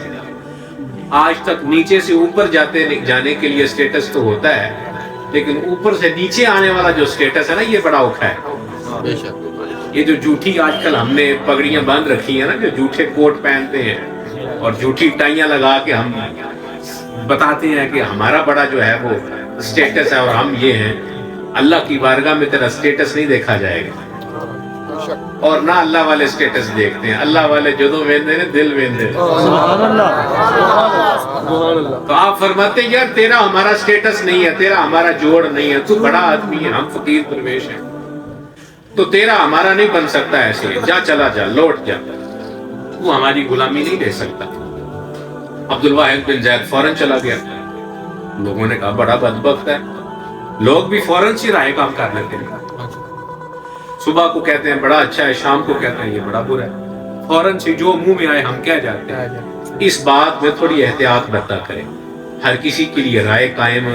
آج تک نیچے سے اوپر جانے کے لیے سٹیٹس تو ہوتا ہے, لیکن اوپر سے نیچے آنے والا جو سٹیٹس ہے نا یہ بڑا اوکھا ہے. یہ جو جھوٹی آج کل ہم نے پگڑیاں باندھ رکھی ہیں نا, جو جھوٹے کوٹ پہنتے ہیں اور جھوٹی ٹائیاں لگا کے ہم بتاتے ہیں کہ ہمارا بڑا جو ہے وہ سٹیٹس ہے اور ہم یہ ہیں. اللہ کی بارگاہ میں تیرا سٹیٹس نہیں دیکھا جائے گا, اور نہ اللہ والے سٹیٹس دیکھتے ہیں. اللہ والے جدو ویندے نے دل ویندے. تو آپ فرماتے ہیں یار تیرا ہمارا سٹیٹس نہیں ہے, تیرا ہمارا جوڑ نہیں ہے, تو بڑا آدمی ہے, ہم فقیر درویش ہیں, تو تیرا ہمارا نہیں بن سکتا ایسے, جا چلا جا, لوٹ جا, تو ہماری غلامی نہیں لے سکتا. عبد الواحد بن زید فوراً چلا گیا. لوگوں نے کہا بڑا بدبخت ہے. لوگ بھی فوراً سی رائے کام کر لیتے ہیں. صبح کو کہتے ہیں بڑا اچھا ہے, شام کو کہتے ہیں یہ بڑا برا ہے. فوراً سے جو منہ میں آئے ہم کہہ جاتے ہیں. اس بات میں تھوڑی احتیاط برتا کریں. ہر کسی کے لیے رائے قائم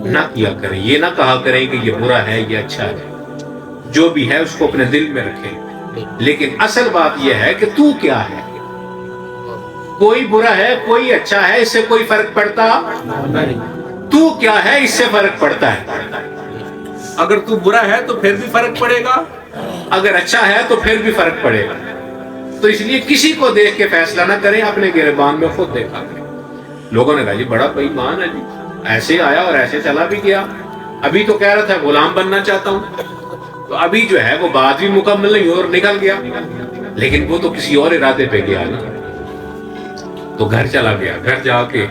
نہ کیا کریں. یہ نہ کہا کریں کہ یہ برا ہے یہ اچھا ہے. جو بھی ہے اس کو اپنے دل میں رکھیں. لیکن اصل بات یہ ہے کہ تو کیا ہے. کوئی برا ہے کوئی اچھا ہے اس سے کوئی فرق پڑتا نہیں. تو کیا ہے اس سے فرق پڑتا ہے. اگر تو برا ہے تو پھر بھی فرق پڑے گا, اگر اچھا ہے تو پھر بھی فرق پڑے گا. تو اس لیے کسی کو دیکھ کے فیصلہ نہ کریں, اپنے گریبان میں خود دیکھا کریں. لوگوں نے کہا جی بڑا بے ایمان ہے جی, ایسے آیا اور ایسے چلا بھی گیا. ابھی تو کہہ رہا تھا غلام بننا چاہتا ہوں, تو ابھی جو ہے وہ بات بھی مکمل نہیں اور نکل گیا. لیکن وہ تو کسی اور ارادے پہ گیا نا. تو گھر چلا گیا, گھر جا کے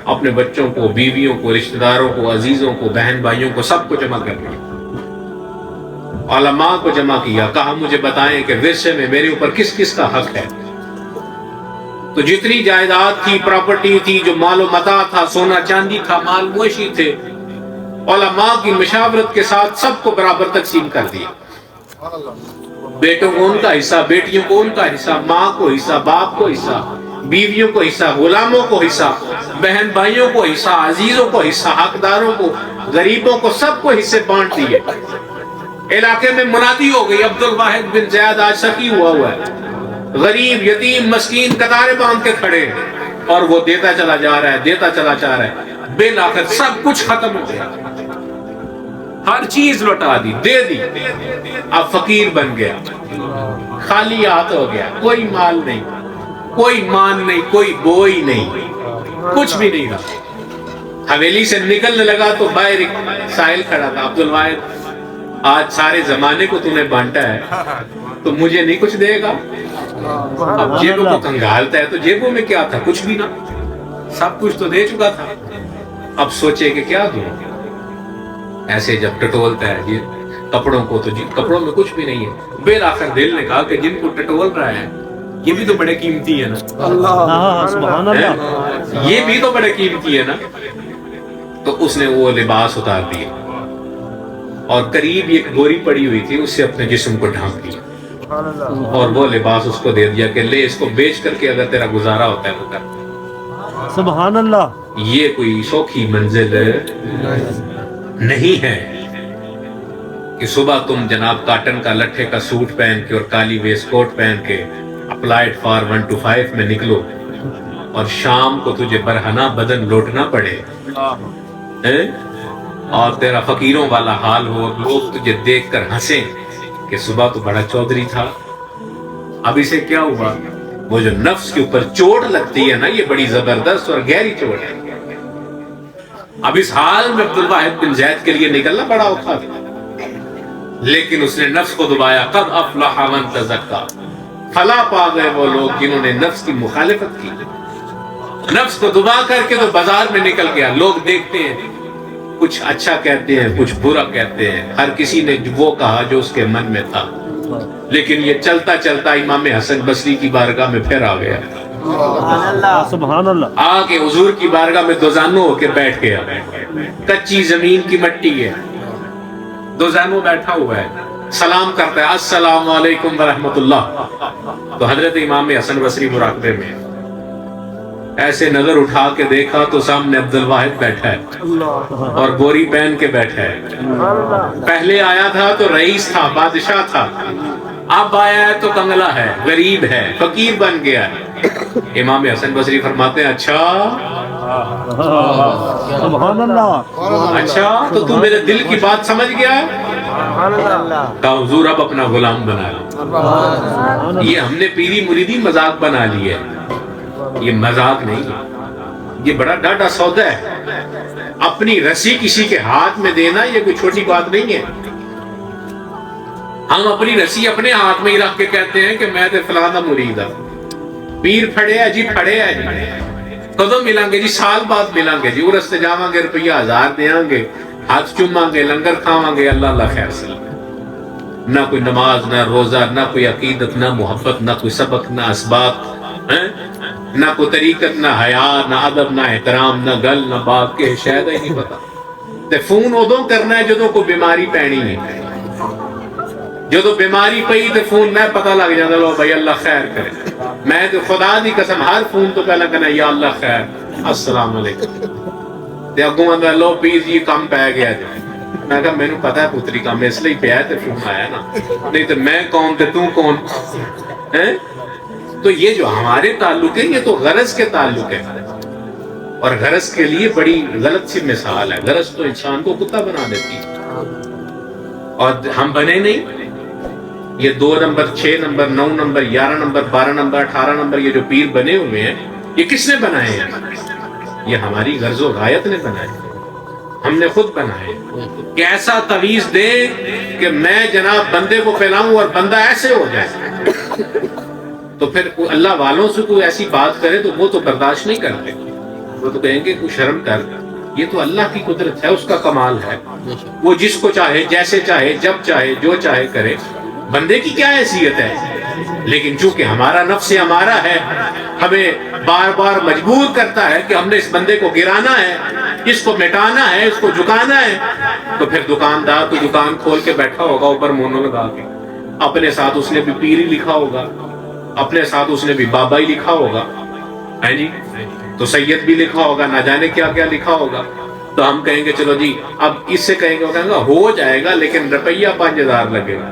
اپنے بچوں کو, بیویوں کو, رشتہ داروں کو, عزیزوں کو, بہن بھائیوں کو سب کو جمع کر لیا. علماء کو جمع کیا, کہا مجھے بتائیں کہ ورثے میں میرے اوپر کس کس کا حق ہے. تو جتنی جائیداد تھی, پراپرٹی تھی, جو مال و متاع تھا, سونا چاندی تھا, مال مویشی تھے, علماء کی مشاورت کے ساتھ سب کو برابر تقسیم کر دیا. بیٹوں کو ان کا حصہ, بیٹیوں کو ان کا حصہ, ماں کو حصہ, باپ کو حصہ, بیویوں کو حصہ, غلاموں کو حصہ, بہن بھائیوں کو حصہ, عزیزوں کو حصہ, حقداروں کو, غریبوں کو, سب کو حصے بانٹ دیے. علاقے میں منادی ہو گئی, عبد الواحد بن زیاد آج سخی ہوا ہے. غریب یتیم مسکین قطاریں باندھ کے کھڑے ہیں, اور وہ دیتا چلا جا رہا ہے, دیتا چلا جا رہا ہے. بالآخر سب کچھ ختم ہو گیا, ہر چیز لوٹا دی, دے دی. اب فقیر بن گیا, خالی ہاتھ ہو گیا, کوئی مال نہیں, کوئی مان نہیں, کوئی بوئی نہیں, کچھ بھی نہیں رہا. حویلی سے نکلنے لگا تو باہر ایک سائل کھڑا تھا. عبد الواحد, آج سارے زمانے کو تو نے بانٹا ہے, تو مجھے نہیں کچھ دے گا. اب جیبوں کو کنگالتا ہے, تو جیبوں میں کیا تھا, کچھ بھی نہ, سب کچھ تو دے چکا تھا. اب سوچے کہ کیا دوں. ایسے جب ٹٹولتا ہے جی کپڑوں کو, تو جی کپڑوں میں کچھ بھی نہیں ہے. بالآخر دل نے کہا کہ جن کو ٹٹول رہا ہے یہ بھی تو بڑے قیمتی ہے نا, سبحان اللہ, یہ بھی تو بڑے قیمتی ہے نا. تو اس نے وہ لباس اتار دیا, اور قریب ایک گوری پڑی ہوئی تھی, اس سے اپنے جسم کو ڈھانپ لیا, اور وہ لباس اس کو دے دیا کہ لے اس کو بیچ کر کے اگر تیرا گزارا ہوتا ہے تو کر. سبحان اللہ. یہ کوئی سوکھی منزل نہیں ہے کہ صبح تم جناب کاٹن کا لٹھے کا سوٹ پہن کے اور کالی ویسٹ کوٹ پہن کے اپلائیڈ فار 1 to 5 میں نکلو, اور شام کو تجھے برہنہ بدن لوٹنا پڑے, اور تیرا فقیروں والا حال ہو, لوگ تجھے دیکھ کر ہنسیں کہ صبح تو بڑا چودھری تھا. اب اسے کیا ہوا, وہ جو نفس کے اوپر چوٹ لگتی ہے نا, یہ بڑی زبردست اور گہری چوٹ ہے. اب اس حال میں عبد الواحد بن زید کے لیے نکلنا بڑا اوکھا تھا, لیکن اس نے نفس کو دبایا. قد افلح من تزکا, فلاح پا گئے وہ لوگ جنہوں نے نفس کی مخالفت کی. نفس کو دبا کر کے تو بازار میں نکل گیا. لوگ دیکھتے ہیں, کچھ اچھا کہتے ہیں, کچھ برا کہتے ہیں. ہر کسی نے وہ کہا جو اس کے من میں تھا. لیکن یہ چلتا چلتا امام حسن بصری کی بارگاہ میں پھر آ گیا. سبحان اللہ. آ کے حضور کی بارگاہ میں دوزانو ہو کے بیٹھ گیا. کچی زمین کی مٹی ہے, دوزانو بیٹھا ہوا ہے, سلام کرتا ہے, السلام علیکم ورحمۃ اللہ. تو حضرت امام حسن بصری مراقبے میں ایسے نظر اٹھا کے دیکھا تو سامنے عبد الواحد بیٹھا ہے, اور گوری پہن کے بیٹھا ہے. پہلے آیا تھا تو رئیس تھا, بادشاہ تھا, اب آیا ہے تو کنگلا ہے, غریب ہے, فقیر بن گیا ہے. امام حسن بصری فرماتے ہیں اچھا سبحان اللہ. اچھا تو تم میرے دل کی بات سمجھ گیا ہے. کہا حضور اب اپنا غلام بنا لو. یہ ہم نے پیری مریدی مذاق بنا لی ہے, یہ مذاق نہیں, یہ بڑا ڈاڈا سودا ہے. اپنی رسی کسی کے ہاتھ میں دینا یہ کوئی چھوٹی بات نہیں ہے. ہم اپنی رسی اپنے ہاتھ میں ہی رکھ کے کہتے ہیں کہ میں تے فلاں دا مرید ہوں. پیر پھڑے ہے جی, پھڑے ہے جی, کدوں ملیں گے جی, سال بعد ملیں گے جی. وہ رستے جاواں گے, روپیہ 1000 دیاں گے, ہاتھ چوماں گے, لنگر کھاواں گے, اللہ اللہ خیر سے. نہ کوئی نماز, نہ روزہ, نہ کوئی عقیدت, نہ محبت, نہ کوئی سبق, نہ اسباق, نہ کوئی طریقت, نہ حیا, نہ ادب, نہ احترام, نہ گل, نہ بات کے شاید ہی نہیں پتا. تے فون ادوں کرنا ہے جدوں کوئی بیماری پینی ہے. جدو بیماری پئی تو فون میں پتہ لگ جاتا لو بھائی اللہ خیر کرے. میں تو خدا دی قسم ہر فون تو پہلا کہنا یا اللہ خیر السلام علیکم تے اگوں آندا لو پلیز یہ کام پہ گیا جی. میں کہا مینوں پتہ ہے پتری کام اس لیے پیا تے فون آیا نا, نہیں تو میں کون تے تو کون ہیں. تو یہ جو ہمارے تعلق ہے یہ تو غرض کے تعلق ہے, اور غرض کے لیے بڑی غلط سی مثال ہے. غرض تو انسان کو کتا بنا دیتی ہے, اور ہم بنے نہیں. یہ 2 number 6 number 9 number 11 number 12 number 18 number یہ جو پیر بنے ہوئے ہیں یہ کس نے بنائے ہیں؟ یہ ہماری غرض و غایت نے بنائے, ہم نے خود بنائے. کہ ایسا تعویذ دے کہ میں جناب بندے کو پھیلاؤں اور بندہ ایسے ہو جائے, تو پھر اللہ والوں سے کوئی ایسی بات کرے تو وہ تو برداشت نہیں کرتے. وہ تو کہیں گے کوئی شرم کر, یہ تو اللہ کی قدرت ہے, اس کا کمال ہے. وہ جس کو چاہے جیسے چاہے جب چاہے جو چاہے کرے, بندے کی کیا حیثیت ہے. لیکن چونکہ ہمارا نفس ہمارا ہے, ہمیں بار بار مجبور کرتا ہے کہ ہم نے اس بندے کو گرانا ہے, اس کو مٹانا ہے, اس کو جھکانا ہے. تو پھر دکاندار تو دکان کھول کے بیٹھا ہوگا اوپر مونو لگا کے, اپنے ساتھ اس نے بھی پیری لکھا ہوگا, اپنے ساتھ اس نے بھی بابا ہی لکھا ہوگا ہے جی, تو سید بھی لکھا ہوگا, نہ جانے کیا کیا لکھا ہوگا. تو ہم کہیں گے چلو جی اب اس سے کہیں گے, وہ کہیں گا ہو جائے گا لیکن روپیہ 5000 لگے گا.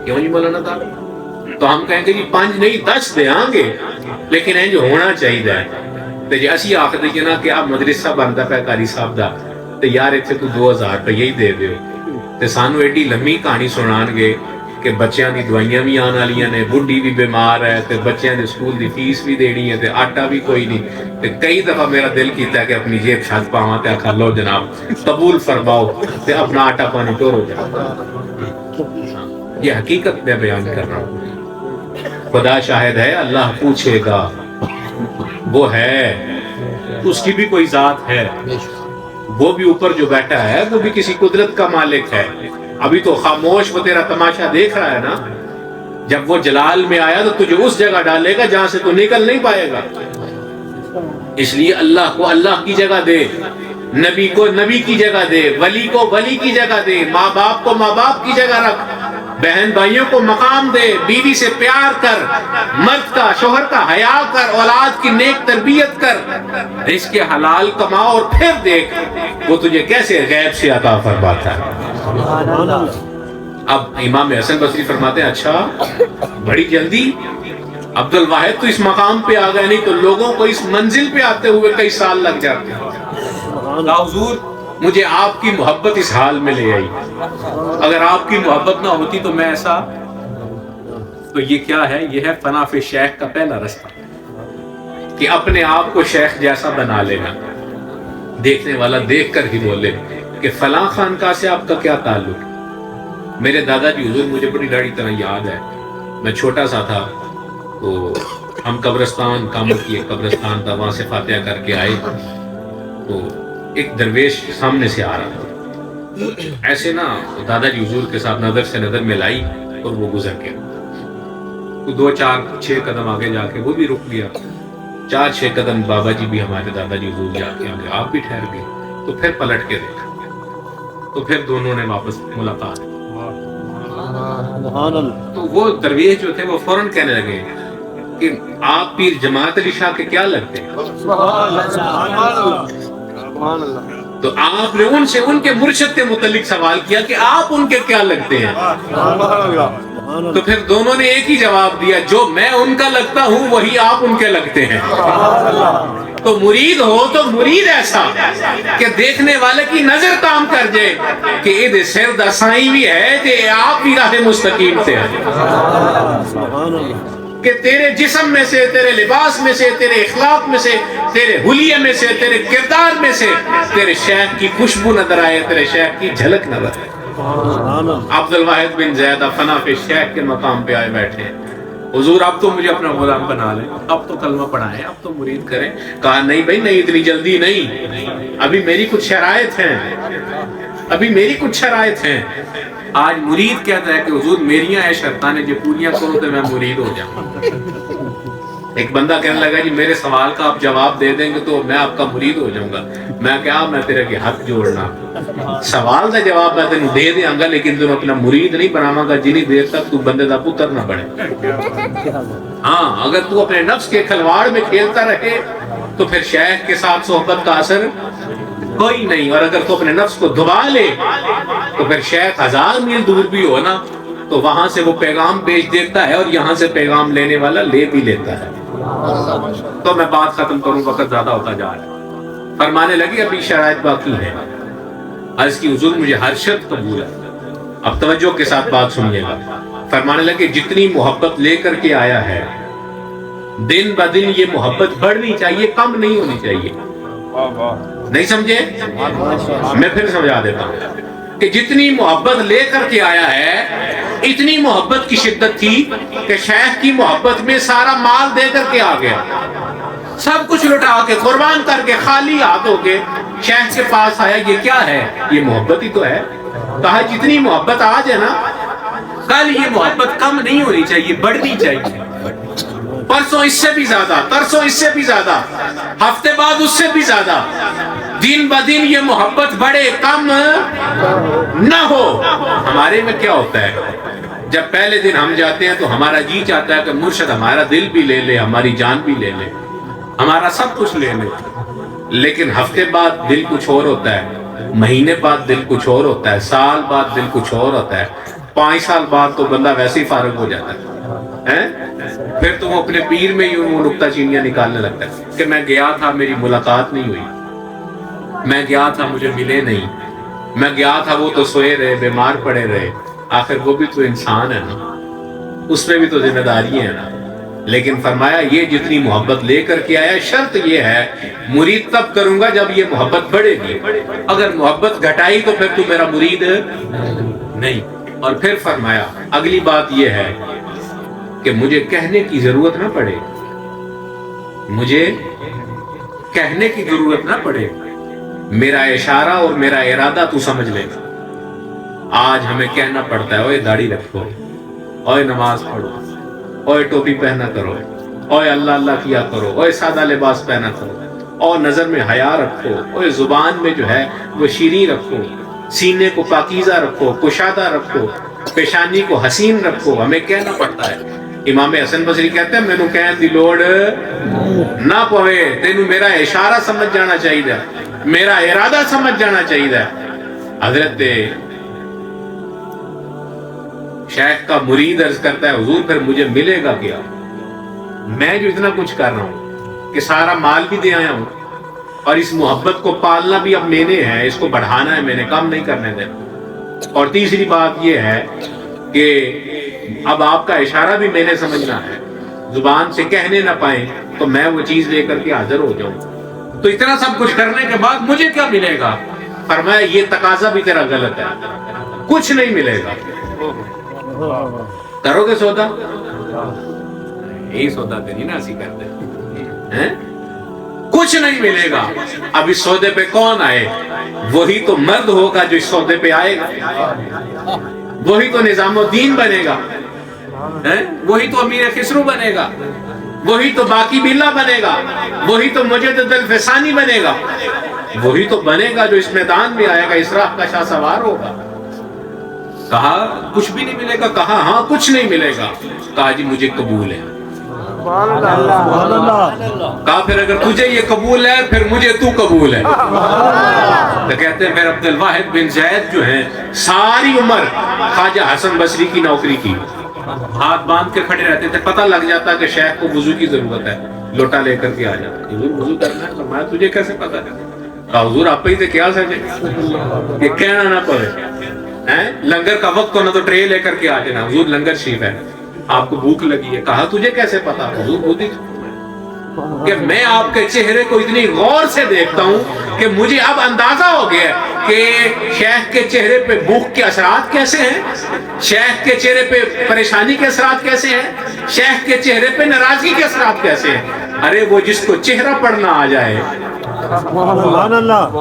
کیوں جی مولانا تھا؟ تو ہم کہیں گے جی 5 نہیں 10 دے آں گے لیکن انج ہونا چاہیے. تو جی اسی آخر دیکھیں نا کہ آپ مدرسہ بنتا پہ قاری صاحب دا, تو یار اتنے تو 2000 روپیہ ہی دے دیو. تو سانو ایڈی لمبی کہانی سنان گے کہ بچیاں دی دوائیاں بھی آن والیاں نے, بڈھی بھی بیمار ہے, تے بچیاں دے سکول دی فیس بھی دینی ہے, تے آٹا بھی کوئی نہیں. تے کئی دفعہ میرا دل کیتا ہے کہ اپنی جیب چھت پاواں تے آکھا لو جناب قبول فرماؤ تے اپنا آٹا پانی ٹور ہو جائے. یہ حقیقت میں بیان کر رہا ہوں. خدا شاہد ہے, اللہ پوچھے گا, وہ ہے, اس کی بھی کوئی ذات ہے, وہ بھی اوپر جو بیٹھا ہے وہ بھی کسی قدرت کا مالک ہے. ابھی تو خاموش وہ تیرا تماشا دیکھ رہا ہے نا, جب وہ جلال میں آیا تو تجھے اس جگہ ڈالے گا جہاں سے تو نکل نہیں پائے گا. اس لیے اللہ کو اللہ کی جگہ دے, نبی کو نبی کی جگہ دے, ولی کو ولی کی جگہ دے, ماں باپ کو ماں باپ کی جگہ رکھ, بہن بھائیوں کو مقام دے, بیوی سے پیار کر, مرد کا شوہر کا حیا کر, اولاد کی نیک تربیت کر, رزق حلال کما اور پھر دیکھ وہ تجھے کیسے غیب سے عطا فرماتا ہے. اب امام حسن بصری فرماتے ہیں اچھا بڑی جلدی عبد الواحد تو اس مقام پہ آ گئے, نہیں تو لوگوں کو اس منزل پہ آتے ہوئے کئی سال لگ جاتے ہیں. حضور مجھے آپ کی محبت اس حال میں لے آئی, اگر آپ کی محبت نہ ہوتی تو میں ایسا. تو یہ کیا ہے؟ یہ ہے فنا فی شیخ کا پہلا رستہ, کہ اپنے آپ کو شیخ جیسا بنا لینا. دیکھنے والا دیکھ کر ہی بولے کہ فلاں خانقاہ سے آپ کا کیا تعلق. میرے دادا جی حضور مجھے بڑی ڈاڑی طرح یاد ہے, میں چھوٹا سا تھا تو ہم قبرستان کامل کی ایک قبرستان تھا, وہاں سے فاتحہ کر کے آئے تو ایک درویش سامنے سے آ رہا تھا ایسے نا, دادا جی حضور کے ساتھ نظر سے نظر ملائی اور وہ گزر گیا. تو 2 4 6 قدم آگے جا کے وہ بھی رک گیا, 4 6 قدم بابا جی بھی ہمارے دادا جی حضور جا کے آگے, آپ بھی ٹھہر گئے. تو پھر پلٹ کے دیکھا تو پھر دونوں نے واپس ملاقات. تو وہ درویش جو تھے وہ فوراً کہنے لگے کہ آپ پیر جماعت علی شاہ کے کیا لگتے ہیں؟ تو آپ نے ان سے ان کے مرشد کے متعلق سوال کیا کہ آپ ان کے کیا لگتے ہیں؟ تو پھر دونوں نے ایک ہی جواب دیا, جو میں ان کا لگتا ہوں وہی آپ ان کے لگتے ہیں. تو مرید ہو تو مرید ایسا کہ دیکھنے والے کی نظر کام کر جائے کہ یہ سر دا سائیں بھی ہے کہ آپ بھی راہ مستقیم سے ہیں, کہ تیرے جسم میں سے, تیرے لباس میں سے, تیرے اخلاق میں سے, تیرے حلیے میں سے, تیرے کردار میں سے تیرے شیخ کی خوشبو نظر آئے, تیرے شیخ کی جھلک نظر آئے. عبد الواحد بن زیادہ فنا پہ شیخ کے مقام پہ آئے بیٹھے ہیں. حضور اب تو مجھے اپنا غلام بنا لیں, اب تو کلمہ پڑھائیں, اب تو مرید کریں. کہا نہیں بھائی نہیں, اتنی جلدی نہیں, ابھی میری کچھ شرائط ہیں, ابھی میری کچھ شرائط ہیں. آج مرید کہتا ہے کہ حضور میریاں ہیں شرطاں نے, جو پوریاں کرو تو میں مرید ہو جاؤں. ایک بندہ کہنے لگا جی میرے سوال کا آپ جواب دے دیں گے تو میں آپ کا مرید ہو جاؤں گا. میں کہا میں تیرے کے ہاتھ جوڑنا, سوال کا جواب میں تینوں دے دیاں گا لیکن تینوں اپنا مرید نہیں بناواں گا جنی دیر تک تو بندے دا پتر نہ بنے. ہاں اگر تو اپنے نفس کے کھلواڑ میں کھیلتا رہے تو پھر شیخ کے ساتھ صحبت کا اثر کوئی نہیں, اور اگر تو اپنے نفس کو دبا لے تو پھر شیخ 1000 میل دور بھی ہو نا تو وہاں سے وہ پیغام بھیج دیتا ہے اور یہاں سے پیغام لینے والا لے بھی لیتا ہے. تو میں بات ختم کروں, وقت زیادہ ہوتا جا رہا ہے. فرمانے لگے ابھی شرائط باقی ہے. عرض کی حضور مجھے ہر شرط قبول ہے. اب توجہ کے ساتھ بات سنیے گا. فرمانے لگے جتنی محبت لے کر کے آیا ہے دن بدن یہ محبت بڑھنی چاہیے, کم نہیں ہونی چاہیے. نہیں سمجھے؟ میں پھر سمجھا دیتا ہوں کہ جتنی محبت لے کر کے آیا ہے اتنی محبت کی شدت تھی کہ شیخ کی محبت میں سارا مال دے کر کے آ گیا, سب کچھ لٹا کے قربان کر کے خالی ہاتھ ہو کے شیخ کے پاس آیا. یہ کیا ہے؟ یہ محبت ہی تو ہے. کہا جتنی محبت آج ہے نا کل یہ محبت کم نہیں ہونی چاہیے, بڑھنی چاہیے. پرسوں اس سے بھی زیادہ, ترسوں اس سے بھی زیادہ, ہفتے بعد اس سے بھی زیادہ. دن بدن یہ محبت بڑھے, کم نہ ہو. ہمارے میں کیا ہوتا ہے جب پہلے دن ہم جاتے ہیں تو ہمارا جی چاہتا ہے کہ مرشد ہمارا دل بھی لے لے, ہماری جان بھی لے لے, ہمارا سب کچھ لے لے. لیکن ہفتے بعد دل کچھ اور ہوتا ہے, مہینے بعد دل کچھ اور ہوتا ہے, سال بعد دل کچھ اور ہوتا ہے, 5 سال بعد تو بندہ ویسے ہی فارغ ہو جاتا ہے. پھر تو وہ اپنے پیر میں ہی وہ نکتہ چینیاں نکالنے لگتا ہے کہ میں گیا تھا میری ملاقات نہیں ہوئی, میں گیا تھا مجھے ملے نہیں, میں گیا تھا وہ تو سوئے رہے, بیمار پڑے رہے. آخر وہ بھی تو انسان ہے نا, اس میں بھی تو ذمہ داری ہے نا. لیکن فرمایا یہ جتنی محبت لے کر کے آیا, شرط یہ ہے مرید تب کروں گا جب یہ محبت بڑھے گی. اگر محبت گھٹائی تو پھر تو میرا مرید نہیں. اور پھر فرمایا اگلی بات یہ ہے کہ مجھے کہنے کی ضرورت نہ پڑے, مجھے کہنے کی ضرورت نہ پڑے, میرا اشارہ اور میرا ارادہ تو سمجھ لے. آج ہمیں کہنا پڑتا ہے اوے داڑھی رکھو, اوے نماز پڑھو, اوے ٹوپی پہنا کرو, اوے اللہ اللہ کیا کرو, اوے سادہ لباس پہنا کرو, اور نظر میں حیا رکھو, اوے زبان میں جو ہے وہ شیریں رکھو, سینے کو پاکیزہ رکھو, کشادہ رکھو, پیشانی کو حسین رکھو. ہمیں کہنا پڑتا ہے. امام حسن بصری کہتے ہیں مینوں کہن دی لوڑ نہ پوے, تینوں میرا اشارہ سمجھ جانا چاہیے, میرا ارادہ سمجھ جانا چاہیے. حضرت شیخ کا مرید عرض کرتا ہے حضور پھر مجھے ملے گا کیا؟ میں جو اتنا کچھ کر رہا ہوں کہ سارا مال بھی دے آیا ہوں اور اس محبت کو پالنا بھی اب میں نے ہے, اس کو بڑھانا ہے میں نے, کم نہیں کرنے دینا. اور تیسری بات یہ ہے کہ اب آپ کا اشارہ بھی میں نے سمجھنا ہے, زبان سے کہنے نہ پائیں تو میں وہ چیز لے کر کے حاضر ہو جاؤں. تو اتنا سب کچھ کرنے کے بعد مجھے کیا ملے گا؟ فرمایا یہ تقاضا بھی تیرا غلط ہے, کچھ نہیں ملے گا. کرو گے سودا؟ یہی سودا تو نہیں نا اسی کرتے, کچھ نہیں ملے گا. اب اس سودے پہ کون آئے؟ وہی تو مرد ہوگا جو اس سودے پہ آئے گا, وہی تو نظام الدین بنے گا, وہی تو امیر خسرو بنے گا, وہی تو باقی بلا بنے گا, وہی تو مجدد الفسانی بنے گا, وہی تو بنے گا جو اس میدان میں آئے گا, اسراف کا شاہ سوار ہوگا. کہا کچھ بھی نہیں ملے گا؟ کہا ہاں کچھ نہیں ملے گا. کہا جی مجھے قبول ہے. کہا پھر اگر تجھے یہ قبول ہے پھر مجھے تو قبول ہے. تو کہتے ہیں پھر عبد الواحد بن زید جو ہیں ساری عمر خواجہ حسن بصری کی نوکری کی, ہاتھ باندھ کے کھڑے رہتے تھے. پتہ لگ جاتا کہ شیخ کو وضو کی ضرورت ہے, لوٹا لے کر کے آ جاتا, حضور وضو کرنا ہے. فرمایا تجھے کیسے پتہ ہے؟ کہا حضور آپ ہی سے کیا سمجھے, یہ کہنا نہ پڑے. لنگر کا وقت ہونا تو ٹرے لے کر کے آ جانا, حضور لنگر شریف ہے, آپ کو بھوک لگی ہے. کہا تجھے کیسے پتا؟ حضور خود ہی کہ میں آپ کے چہرے کو اتنی غور سے دیکھتا ہوں کہ مجھے اب اندازہ ہو گیا کہ شیخ کے چہرے پہ بھوک کے اثرات کیسے ہیں, شیخ کے چہرے پہ پریشانی کے اثرات کیسے ہیں, شیخ کے چہرے پہ ناراضگی کے اثرات کیسے ہیں. ارے وہ جس کو چہرہ پڑھنا آ جائے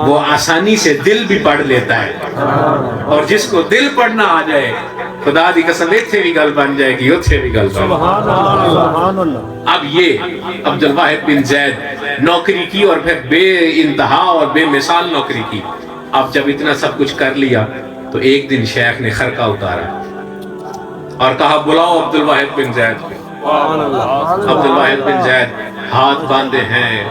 وہ آسانی سے دل بھی پڑھ لیتا ہے, اور جس کو دل پڑھنا آ جائے خدا دی قسم اتھے بھی گل بن جائے گی اتھے بھی گل بن جائے سبحان اللہ سبحان اللہ. اب یہ عبد الواحد بن زید نوکری کی اور پھر بے انتہا اور بے مثال نوکری کی. اب جب اتنا سب کچھ کر لیا تو ایک دن شیخ نے خرقہ اتارا اور کہا بلاؤ عبد الواحد بن زید کو. عبد الواحد بن زید ہاتھ باندھے ہیں,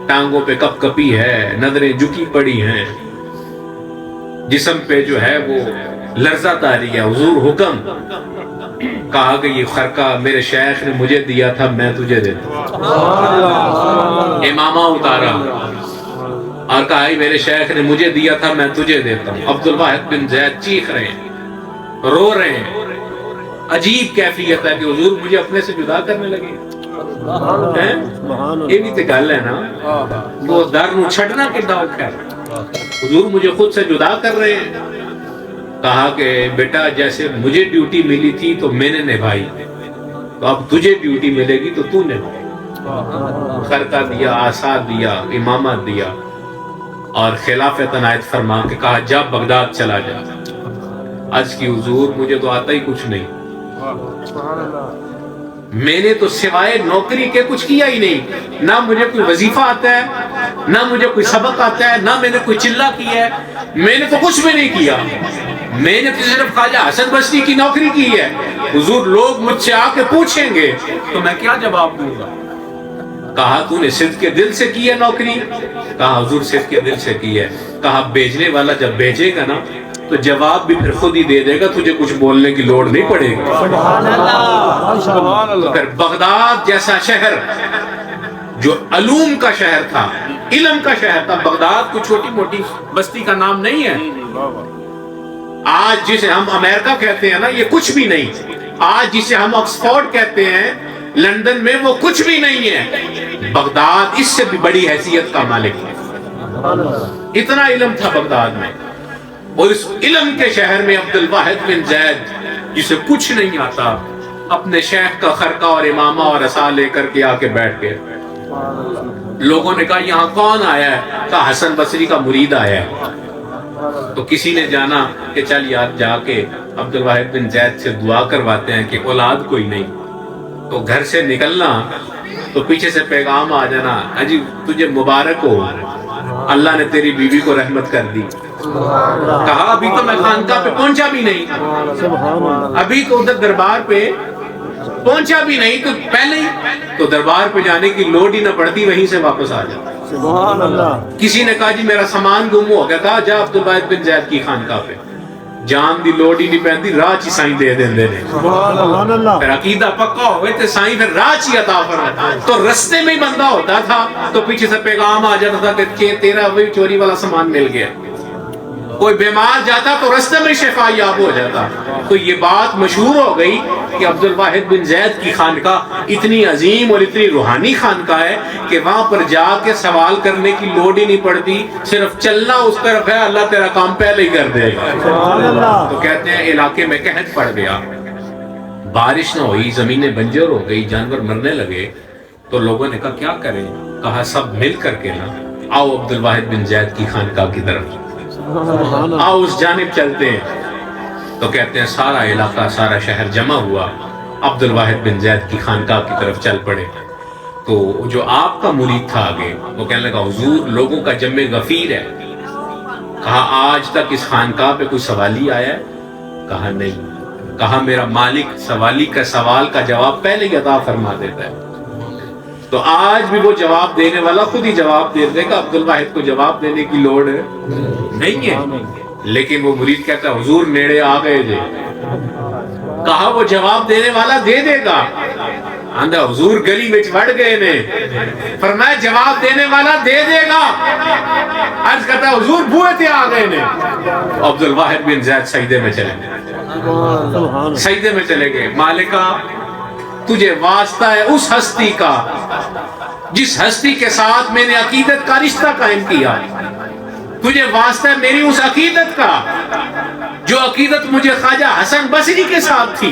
ٹانگوں پہ کپ کپی ہے, نظریں جھکی پڑی ہیں, جسم پہ جو ہے وہ لرزہ طاری ہے. حضور حکم. کہا کہ یہ خرقہ میرے شیخ نے مجھے دیا تھا, میں تجھے دیتا ہوں. امامہ اتارا اور کہا میرے شیخ نے مجھے دیا تھا, میں تجھے دیتا ہوں. عبد الواحد بن زید چیخ رہے ہیں, رو رہے ہیں. عجیب کیفیت ہے کہ حضور مجھے اپنے سے جدا کرنے لگے. یہ بھی تو گل ہے نا, وہ در نو چھڑنا کتنا اوکھا ہے. حضور مجھے خود سے جدا کر رہے ہیں. کہا کہ بیٹا جیسے مجھے ڈیوٹی ملی تھی تو میں نے نبھائی, تو اب تجھے ڈیوٹی ملے گی تو تو نبھائی. خرقہ دیا, آساد دیا, امامت دیا اور خلافت عنایت فرما کے کہا جا بغداد چلا جا. عرض کی حضور مجھے تو آتا ہی کچھ نہیں, میں نے تو سوائے نوکری کے کچھ کیا ہی نہیں. نہ مجھے کوئی وظیفہ آتا ہے, نہ مجھے کوئی سبق آتا ہے, نہ میں نے کوئی چلہ کیا ہے. میں نے تو کچھ بھی نہیں کیا. میں نے تو صرف خواجہ حسن بصری کی نوکری کی ہے. حضور لوگ مجھ سے آ کے پوچھیں گے تو میں کیا جواب دوں گا. کہا تو نے صدق کے دل سے کی ہے نوکری؟ کہا حضور صدق کے دل سے کی ہے. کہا بھیجنے والا جب بھیجے گا نا تو جواب بھی پھر خود ہی دے دے گا, تجھے کچھ بولنے کی لوڑ نہیں پڑے گی. تو پھر بغداد جیسا شہر جو علوم کا شہر تھا, علم کا شہر تھا, بغداد کوئی چھوٹی موٹی بستی کا نام نہیں ہے. آج جسے ہم امریکہ کہتے ہیں نا یہ کچھ بھی نہیں. آج جسے ہم آکسفورڈ کہتے ہیں لندن میں, وہ کچھ بھی نہیں ہے. بغداد اس سے بھی بڑی حیثیت کا مالک ہے. اتنا علم تھا بغداد میں. اور اس علم کے شہر میں عبد الواحد بن زید جسے کچھ نہیں آتا اپنے شیخ کا خرقہ اور امامہ اور عصا لے کر کے آ کے بیٹھ گئے. لوگوں نے کہا یہاں کون آیا ہے؟ کہا حسن بصری کا مرید آیا ہے. تو کسی نے جانا کہ چل یار جا کے عبد الواحد بن زید سے دعا کرواتے ہیں کہ اولاد کوئی نہیں. تو گھر سے نکلنا تو پیچھے سے پیغام آ جانا, اجی تجھے مبارک ہو, اللہ نے تیری بیوی کو رحمت کر دی. کہا ابھی تو میں خانقاہ پہ پہنچا بھی نہیں, ابھی تو ادھر دربار پہ پہنچا بھی نہیں, تو پہلے ہی تو دربار پہ جانے کی لوڑ ہی نہ پڑتی, وہیں سے واپس آ جاتا. سبحان اللہ. کسی نے کہا جی میرا سامان گم ہو گیا تھا, جا عبد الواحد بن زید کی خانقاہ پہ, جان دی لوڑ ہی نہیں پہنتی, راہ چی سائیں دے دیندے نے. سبحان اللہ. پھر عقیدہ پکا ہوئے تھے سائیں پھر راہ چی عطا فرماتا. تو رستے میں بندہ ہوتا تھا تو پیچھے سے پیغام آ جاتا تھا کہ تیرا وہی چوری والا سامان مل گیا. کوئی بیمار جاتا تو رستے میں شفا یاب ہو جاتا. تو یہ بات مشہور ہو گئی کہ عبد الواحد بن زید کی خانقاہ اتنی عظیم اور اتنی روحانی خانقاہ ہے کہ وہاں پر جا کے سوال کرنے کی لوڑ ہی نہیں پڑتی, صرف چلنا اس طرف ہے, اللہ تیرا کام پہلے ہی کر دے گا. سبحان اللہ. تو کہتے ہیں علاقے میں قحط پڑ گیا, بارش نہ ہوئی, زمینیں بنجر ہو گئی, جانور مرنے لگے. تو لوگوں نے کہا کیا کریں؟ کہا سب مل کر کے نا آؤ عبد الواحد بن زید کی خانقاہ کی طرف, آؤ اس جانب چلتے ہیں. تو کہتے ہیں سارا علاقہ سارا شہر جمع ہوا, عبد الواحد بن زید کی خانقاہ کی طرف چل پڑے. تو جو آپ کا مرید تھا آگے وہ کہنے لگا حضور لوگوں کا جمع غفیر ہے. کہا آج تک اس خانقاہ پہ کوئی سوالی آیا ہے؟ کہا نہیں. کہا میرا مالک سوالی کا سوال کا جواب پہلے ہی عطا فرما دیتا ہے. تو آج بھی وہ جواب دینے والا خود ہی جواب دے دے گا, عبد الواحد کو جواب دینے کی لوڑ نہیں ہے. لیکن وہ مرید کہتا ہے حضور نیڑے آ گئے تھے. کہا وہ جواب دینے والا دے دے گا. آندھا حضور گلی میں وڑ گئے نے, فرمایا جواب دینے والا دے دے گا. عرض کرتا حضور بوئے تھے آ گئے نے. عبد الواحد بن زید سجدے میں چلے گئے, سجدے میں چلے گئے. مالکہ تجھے واسطہ ہے اس ہستی کا جس ہستی کے ساتھ میں نے عقیدت کا رشتہ قائم کیا. تجھے واسطہ ہے میری اس عقیدت کا جو عقیدت مجھے خواجہ حسن بصری کے ساتھ تھی.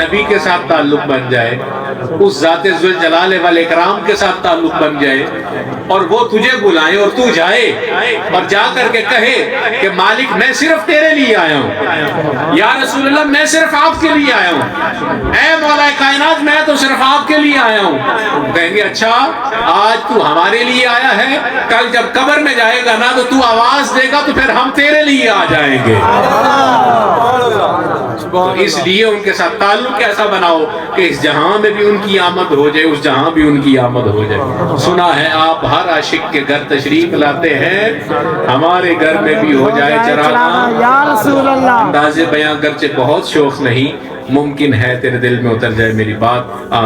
نبی کے ساتھ تعلق بن جائے، اس ذات ذوالجلال والاکرام کے ساتھ تعلق بن جائے، اور وہ تجھے بلائیں اور تو جائے اور جا کر کے کہے کہ مالک میں صرف تیرے لیے آیا ہوں، یا رسول اللہ میں صرف آپ کے لیے آیا ہوں، اے مولا کائنات میں تو صرف آپ کے لیے آیا ہوں، کہیں گے اچھا آج تو ہمارے لیے آیا ہے، کل جب قبر میں جائے گا نا تو آواز دے گا تو پھر ہم تیرے لیے آ جائیں گے۔ تو اس لیے ان کے ساتھ تعلق ایسا بناؤ کہ اس جہاں میں بھی ان کی آمد ہو جائے، اس جہاں بھی ان کی آمد ہو جائے۔ سنا ہے آپ ہر عاشق کے گھر تشریف لاتے ہیں، ہمارے گھر میں بھی ہو جائے چراغاں۔ یا رسول اللہ۔ انداز بیاں گرچہ بہت شوق نہیں، ممکن ہے تیرے دل میں اتر جائے میری بات۔ آمین۔